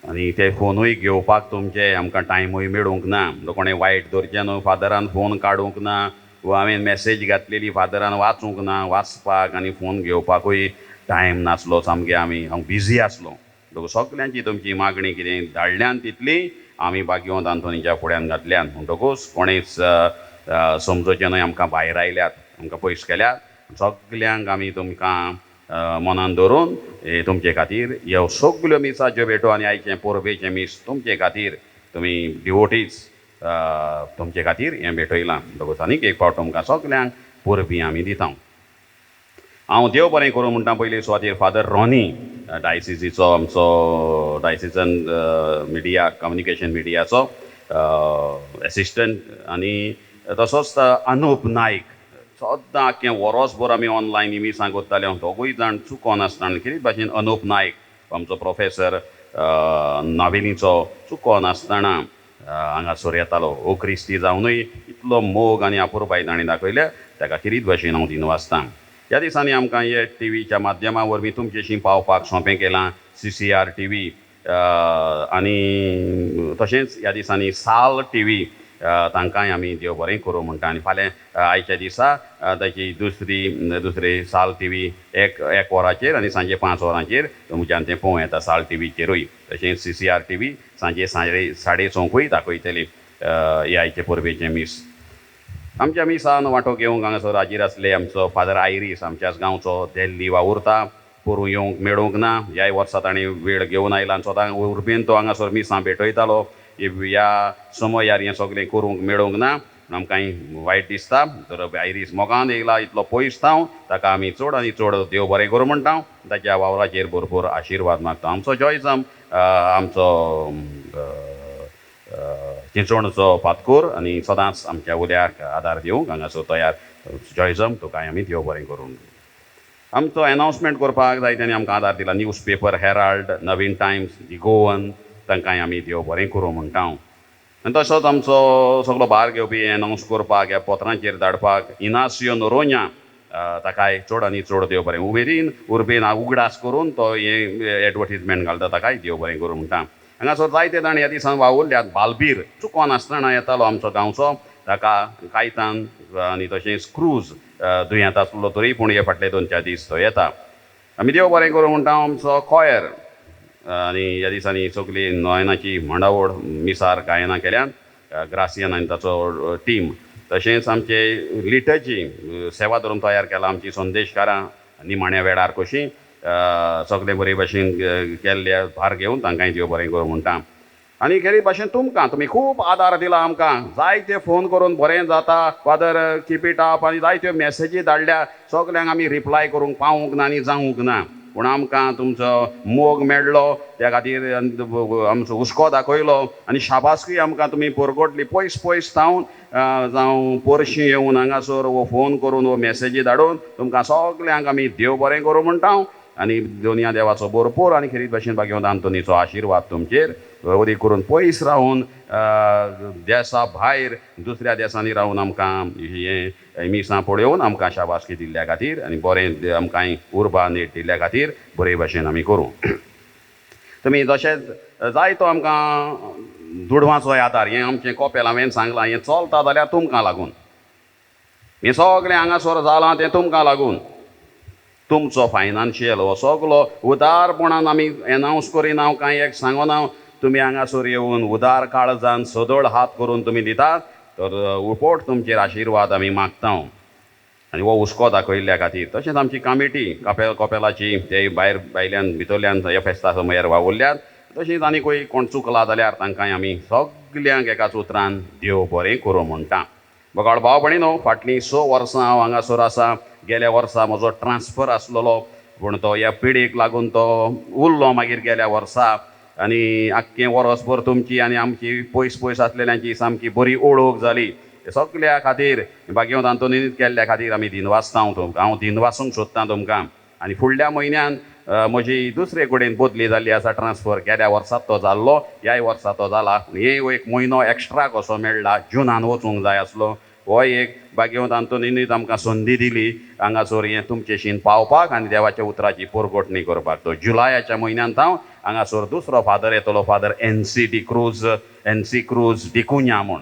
आनी ते फोनूय घेवपाक तुमचे आमकां टायमूय मेळूंक ना कोणें वायट धरचें न्हू फादरान फोन काडूंक ना वो हांवें मॅसेज घातलेली फादरान वाचूंक ना, वाचपाक आनी फोन घेवपाकूय टायम नासलो सामकें हांव बिजी आसलो. म्हणटकूच सगल्यांची तुमची मागणी कितें धाडल्यान तितली आमी बागयोंत आंतोनीच्या फुड्यान घातल्यान. म्हणटकूच कोणेच समजोचें न्हय आमकां भायर आयल्यात, आमकां पयस केल्यात. सगल्यांक आमी तुमकां मनान धरून तुमचे खातीर ह्यो सगल्यो मिसाच्यो भेटो आनी आयचे पोरबेचे मीस तुमचे खातीर तुमी डिवोटीज तुमचे खातीर हें भेटयलां. म्हणटकूच आनीक एक फावट तुमकां सगल्यांक पोरबी आमी दिता. हांव देव बरें करूं म्हणटा पयलीं सुवातेर फादर रॉनी डायसिसीचो आमचो डायसिजन मिडिया कम्युनिकेशन मिडियाचो एसिस्टंट आनी तसोच अनूप नायक सद्दां आख्खें वरोसभर आमी ऑनलायन मिसां कोत्ताले दोगूय जाण चुकोन आसतना कितें भाशेन अनूप नायक आमचो प्रोफेसर नावेलीचो चुकोन आसतना हांगासर येतालो. ओ क्रिस्ती जावनूय इतलो मोग आनी आपुरबाय ताणें दाखयल्या ताका किरीत भाशेन हांव दिनवासतां. ह्या दिसांनी आमकां हे टीव्हीच्या माध्यमा वरवीं तुमचेशी पावपाक सोंपें केलां CCR TV आनी तशेंच ह्या दिसांनी साल TV तांकांय आमी देव बरें करूं म्हणटा. आनी फाल्यां आयच्या दिसा ताची दुसरी साल TV एक वराचेर आनी सांजे 5 वरांचेर तुमच्यान तें पळोवं येता साल TVचेरूय. तशेंच CCR TV सांजे 6:30 दाखयतली हे आयचे परबेचे मीस. आमच्या मिसान वांटो घेवंक हांगासर हाजीर आसले आमचो फादर आयरीस आमच्याच गांवचो दिल्ली वावुरता. पोरूं येवंक मेळूंक ना, ह्याय वर्सा ताणें वेळ घेवन आयला आनी स्वता उर्बेन तो हांगासर मिसां भेटयतालो. ह्या समयार हें सगळें करूंक मेळूंक ना, आमकांय वायट दिसता. तर आयरीस मोगान येयला इतलो पयस थांव ताका आमी चड आनी चड देव बरें करूं म्हणटा. ताच्या वावराचेर भरपूर आशिर्वाद मागता. आमचो जॉयजम आमचो चिंचोणचो फातकूर आनी सदांच आमच्या उद्याक आदार दिवंक हांगासर तयार. जॉयजम तुकाय आमी देव बरें करूं. आमचो एनावन्समेंट करपाक जाय तेणी आमकां आदार दिला. न्यूजपेपर हेराल्ड, नवीन टायम्स, दि गोवन तांकांय आमी देव बरें करूं म्हणटा. आनी तसोच आमचो सगळो भार घेवपी एनावन्स करपाक ह्या पत्रांचेर धाडपाक इनासियो नोरोन्या ताकाय चड आनी चड देव बरें उमेदीन उर्बेन उगडास करून तो हे एडवर्टीजमेंट घालता ताकाय देव बरें करूं म्हणटा. हांगासर जायते जाण ह्या दिसान वावुरल्यात. बालबीर चुकोन आसतना येतालो आमचो गांवचो, ताका कायतान आनी तशेंच क्रूज दुयेंत आसलो तरी पूण हे फाटले 2-4 दीस तो येता. आमी देव बरें करूं म्हणटा. आमचो कॉयर आनी ह्या दिसांनी सगळी नोयनाची म्हणडावळ मिसार गायनां केल्यात ग्रासियन आनी ताचो टीम. तशेंच आमचे लिटर्जी सेवा धरून तयार केला आमची संदेशकारां निमाण्या वेळार कशीं सगळे बरे भाशेन केल्ले भार घेवन तांकांय देव बरें करूं म्हणटा. आनी खेरीत भाशेन तुमी खूब आदार दिला आमकां. जायते फोन करून बरें जाता फादर कीप इट अप आनी जायत्यो मॅसेजी धाडल्या. सगल्यांक आमी रिप्लाय करूंक पावूंक ना आनी जावंक ना, पूण आमकां तुमचो मोग मेळ्ळो त्या खातीर आमचो हुस्को दाखयलो आनी शाबासकी आमकां तुमी परगोटली. पयस थावन जावं पोरशीं येवन हांगासर वो फोन करून वो मॅसेजी धाडून तुमकां सगल्यांक आमी देव बरें करूं म्हणटा. आनी दोनया देवाचो भरपूर आनी खेरीत भाशेन भाग्यवंत आंतोनीचो आशिर्वाद तुमचेर वरी करून पयस रावून देशा भायर दुसऱ्या देशांनी रावून आमकां हे मिसां पळोवन आमकां शाबासकी दिल्ल्या खातीर आनी बरें आमकां उर्बा नेट दिल्ल्या खातीर बरे भाशेन आमी करूं. तुमी जशेंच जायतो आमकां दुडवांचो आदार हें आमचें कॉपेल हांवें सांगलां हें चलता जाल्यार तुमकां लागून. हें सगळें हांगासर जालां तें तुमकां लागून. तुमचो फायनान्शियल हो सगळो उदारपणान आमी एनावन्स करिना, हांव कांय एक सांगना. तुमी हांगासर येवन उदार काळजान सदळ हात करून तुमी दितात तर उपोट तुमचेर आशिर्वाद आमी मागता आनी हो हुस्को दाखयल्ल्या खातीर. तशेंच आमची कमिटी कॉपेलाची ते भायल्यान भितरल्यान ह्या फेस्ता समयार वावुरल्यात. तशेंच आनीकूय कोण चुकला जाल्यार तांकांय आमी सगल्यांक एकाच उतरान देव बरें करूं म्हणटा. बगाळ भाव भयणीनो, फाटलीं 6 वर्सां हांव हांगासर आसा. गेल्या वर्सा म्हजो ट्रान्सफर आसलेलो पूण तो ह्या पिडेक लागून तो उरलो मागीर गेल्या वर्सा. आनी आख्खें वर्सभर तुमची आनी आमची पयस आसलेल्यांची सामकी बरी ओळख जाली. सगल्या खातीर भाग्यवंत आंतोनीन केल्ल्या खातीर आमी दिनवासता. हांव दिनवासूंक सोदतां तुमकां. आनी फुडल्या म्हयन्यान म्हजी दुसरे कडेन बदली जाल्ली आसा ट्रान्सफर. गेल्या वर्सात तो जाल्लो, ह्याय वर्सा तो जाला. हे एक म्हयनो एक्स्ट्रा कसो मेळ्ळा, जुनान वचूंक जाय आसलो. हो एक भाग्यवंत आंतोनीनूच आमकां संदी दिली हांगासर हें तुमचेशीन पावपाक आनी देवाच्या उतराची परगोटणी करपाक. तो जुलायाच्या म्हयन्यांत हांव हांगासर दुसरो फादर येतलो, फादर NC क्रूज डिकुन्या म्हूण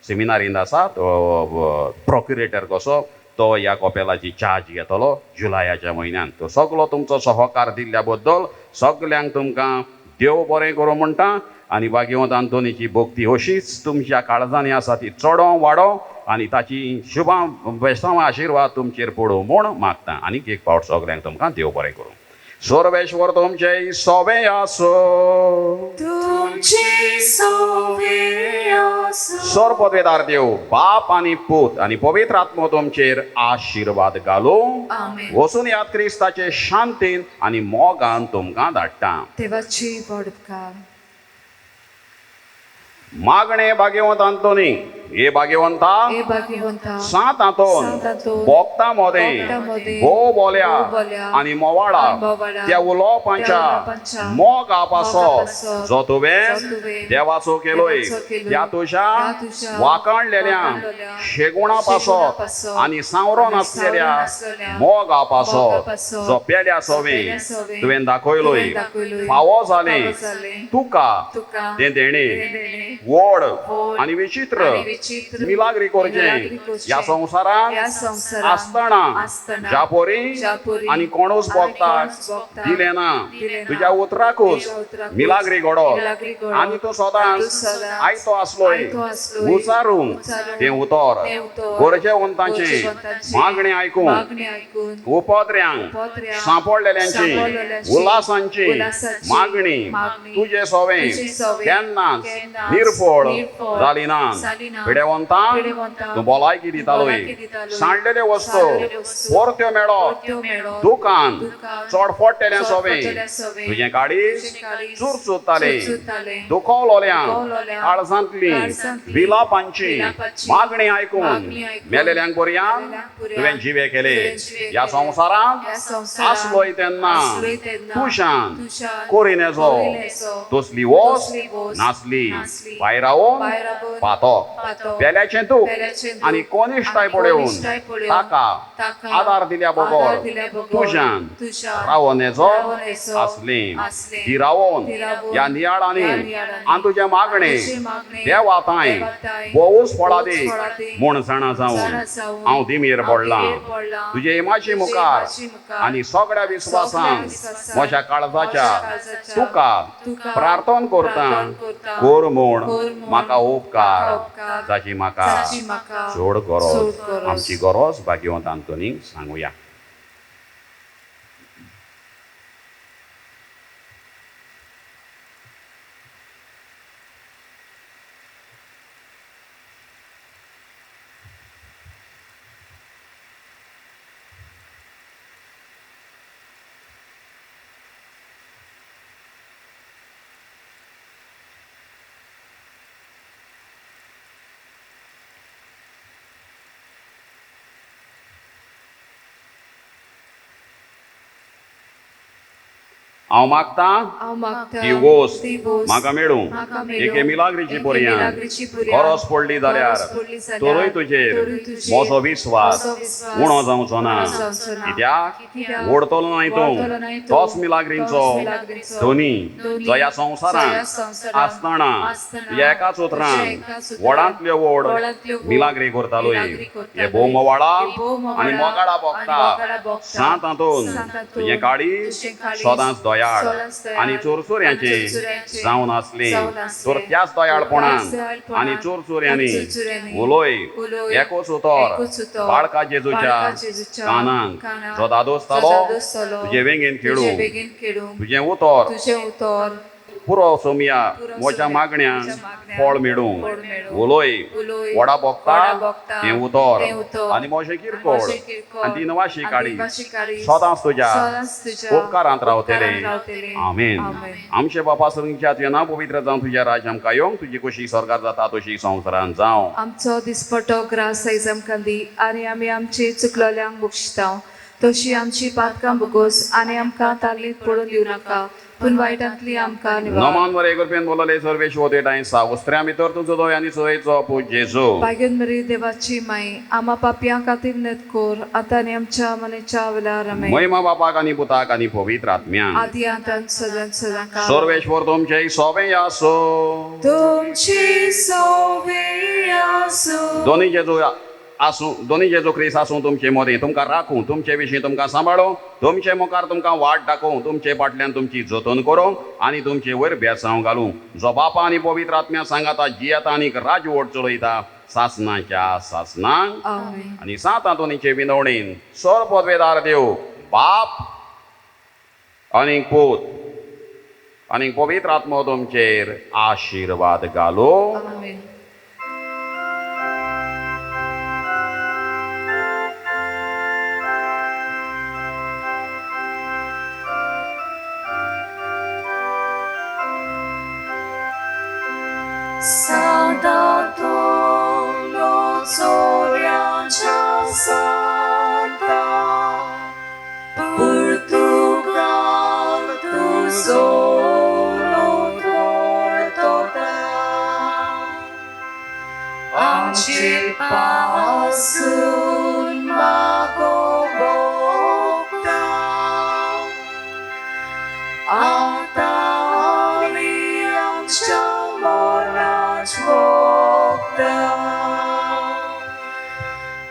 सेमिनारींत आसा तो प्रोक्युरेटर कसो तो ह्या कपेलाची चार्ज घेतलो जुलयाच्या म्हयन्यान. तो सगलो तुमचो सहकार दिल्ल्या बद्दल सगल्यांक तुमकां देव बरें करूं म्हणटा. आनी भाग्यवंत आंतोनीची भक्ती अशीच तुमच्या काळजांनी आसा ती चडो वाडो आनी ताची शुभ वैष्णव आशिर्वाद तुमचेर पडूं म्हूण मागता. आनीक एक फावट सगल्यांक तुमकां देव बरें करूं. सर्वेश्वर तुमचे सोबे आसो. तुमचे सोबे आसो. सर्वपदवेदार देव बाप आनी पूत आनी पवित्र आत्मो तुमचेर आशिर्वाद घालूं. आमेन. वचून यात क्रिस्ताचे शांतीन आनी मोगान तुमकां धाडटा. देवाची बडपकार. मागणे भाग्यवंत आंतोनी हे भाग्यवंता हे भाग्यवंता सात हातून हातून बोगता मोदें बोगतामध्ये भोव बोल्या बोल्या आनी मोवाडा आनी मोवाडा त्या उलोवपाच्या उलोवपाच्या मोग आपासो मोगापासो जो तुवें तुवें देवाचो केलोय देवाचो केलोय. त्या तुज्या तुज्या वाकणलेल्या वाकणलेल्या शेगुणा पासो शेगुणा-पासो आनी सावरो आनी नासलेल्या सावरो नासलेल्या मोग आपासो मोगापासो जो पेल्या सोवे पेल्या सोवे तुवें दाखयलोय तुवें दाखयलोय. फावो जालें फावो जालें. तुका तुका तें देणे देणे व्हड व्हड आनी विचित्र आनी विचित्र मिलाग्री करचें मिलाग्री करचें. ह्या संवसारांत ह्या संवसारांत आसतना आसतना ज्या पोरी ज्या पोरी आनी कोणूच आनी भोगतात कोणूच भोगतात दिलें ना दिलें ना. तुज्या उतराकूच तुज्या उतराकूच मिलाग्री घडोवप मिलाग्री घडोवप. आनी तूं सदांच तूं सदांच आयतो आसलोय आयतो आसलोय. उचारूंक उचारूंक तें उतर तें उतर गरजेवंतांचें गरजेवंतांचें मागणी आयकून मागणी आयकून उपद्र्यांक उपद्र्यांक सांपडलेल्यांची सांपडलेल्यांची उल्हासांची उल्हासाची मागणी मागणी तुजें सोवें तुजें सोवें केन्नाच केन्नाच निर्फळ निर्फळ जाली ना. जाली ना. पिडेवंतांक पिडेवंतांक तूं भलायकी दितालोय भलायकी दितालोय. सांडलेल्यो वस्तू सांडलेल्यो वस्तू परत्यो मेळप परत्यो मेळप. दुकान दुकान चडफडटेलें सोवें चडफडटेलें सोवें. तुजें काळीज तुजें काळीज चुरचुरतालें चुरचुरतालें. दुखवलोल्यांक दुखवलोल्यांक काळजांतली काळजांतली विलापांची विलापांची मागणी आयकून मागणी आयकून मेलेल्यांक पर्यांत मेलेल्यांक पर्यांत तुवें जिवे केले. तुवें जिवे ह्या केले. संवसारांत ह्या संवसारांत आसलोय तेन्ना आसलोय तेन्ना तुशान तुशान कोरिनेचो कोरिनेचो तसली वोस तसली वोस नासली नासली. भायर रावून भायर रावून पातोक पातोक. पेल्याचें तूं पेल्याचें दूख आनी कोनिश्टाय आनी पळोवन कोनिश्टाय पळोवन ताका ताका आदार दिल्या आदार बरोबर दिल्या बरोबर तुज्यान तुज्यान रावोनेचो रावोनेचो आसली आसली. ती रावोन ती रावोन ह्या नियाळांनी ह्या नियाळांनी आनी तुजे मागणे तुजे मागणे देवाताय देवाताय भोवूच फळां दी भोवूच फळां दी म्हूण जाणा जाणा जावन जावन हांव दिमेर हांव पडलां दिमेर पडलां. तुजे इमाची तुजे मुखार इमाची मुखार आनी सगळ्या विस्वासान विस्वासान म्हज्या काळजाच्या म्हज्या काळजाच्या तुका तुका प्रार्थना करता प्रार्थना करता. कोर म्हूण कोर म्हूण म्हाका उपकार उपकार जाची म्हाका जाची म्हाका चड चड गरज गरज. आमची गरज भाग्यवंत आंतोनीक सांगुया. हांव मागतां हांव मागतां ती वोस्त ती वोस्त म्हाका मेळूं म्हाका मेळूं. एके मिलाग्रीची एके पर्यां मिलाग्रीची पर्यां गरज पडली जाल्यार गरज पडली जाल्यार तोरूय तुजेर तोरूय तुजेर म्हजो विस्वास म्हजो विस्वास उणो जावचो ना. उणो जावचो ना. कित्याक कित्याक ओडतलो न्हय ओडतलो नाही तूं तूं. तोच मिलाग्रींचो तोच मिलाग्रींचो धोनी धोनी जो ह्या जो ह्या संवसारांत संवसारांत आसतना आसतना तुज्या एकाच उतरान तुज्या एकाच उतरान वडांतल्यो व्हड वडांतल्यो व्हड मिलाग्री करतालोय. मिलाग्री करतालोय. हे भोव मोवाळा हे भोव मोवाळा आनी मोगाडा आनी भोगता मोगाडा भोगता. सांत हातून सांत हातून तुजें काळीज तुजें काळीज सदांच दोयाळ सदांच दोयाळ आनी चोरचोऱ्यांचें चोरचुऱ्यांचें जावन आसली. जावन आसलें. तर त्याच त्याच दोयाळपणान दोयाळपणान आनी चोरचोऱ्यांनी आनी चोरचुऱ्यांनी उलोय उलोय एकूच उतर एकूच उतर बाळका जेजूच्या बाळका जेजूच्या कानांक कानांक जो दादोसतालो जो दादोसतालो तुजे वेंगेन तुजे खेळूंक बेगीन खेळूंक तुजें उतर तुजें उतर पुरो सोमया पुरो म्हज्या सोमया मागण्यांक म्हज्या मागण्यांक फळ मेळूंक फळ मेळूंक उलोय उलोय वडा वडा भोगता भोगता तें तें उतर उतर आनी मोशें किरकोळ मोशें किरकोळ आनी दिनवाशी आनी काडी दिनवाशी काडी सदांच तुज्या सदांच तुज्या उपकारांत रावतले. उपकारांत रावतले. आमेन. आमेन. आमचे बापा सगळ्यांच्या तुवें पवित्र जावन तुज्या राज आमकां येवंक तुजी कशी स्वर्गांत जाता तशी संवसारांत जावं. आमचो दिसपटो ग्रास आयज आमकां दी आनी आमी आमची चुकलोल्यांक बक्षितांव तशी आमची पातकां बगोस आनी आमकां ताल्लीत पडून दिवं नाका पूण वायटांतली आमकां निवार. नोमान बरे करपेन बोलले सर्वेश्वर देटाय सावस्त्र्या भितर तुजो दोय आनी सोयेचो पूज जेजू. बागेन मरी देवाची माई आम्हा पापयां खातीर नत कोर आतां आनी आमच्या मनेच्या वेळार आमेन. महिमा बापाक आनी पुताक आनी पवित्र आत्म्याक. आदी आतां सदां सदां सर्वेश्वर तुमचे सोबे आसो. तुमची सोबे आसूं. दोनी जेजू ख्रिस्त आसूं तुमचे मदीं, तुमकां राखूं, तुमचे विशीं तुमकां सांबाळूं, तुमचे मुखार तुमकां वाट दाखोवं, तुमचे फाटल्यान तुमची जतन करूं आनी तुमचे वयर बेसांव घालूं. जो बापा आनी पवित्र आत्म्या सांगाता जियेता आनीक राजवट चलयता सासनाच्या सासनांक आमेन. आनी सात दोनीचे विनवणेन सर पदवेदार देव बाप आनीक पूत आनीक पवित्र आत्मो तुमचेर आशिर्वाद घालो. आमेन. Santa Dono Soriancia Santa Portugal tu solo tortota Amce pasun magobokta Atali amca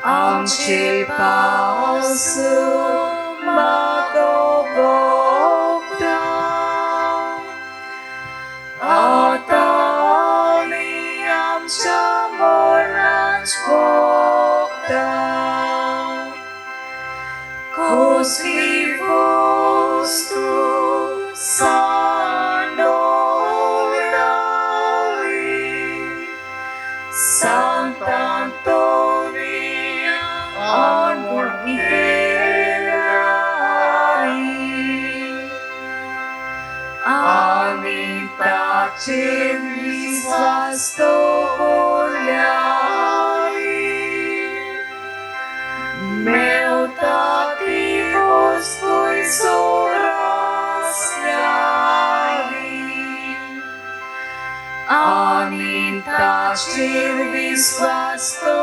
Amce pasun magobokta Atali amca moraj bokta Kosvivos tu Santa Antonia Angurgirari Anita Cevis Vastopoliari Meutativos Poisorasiari Anita Cevis Vastopoliari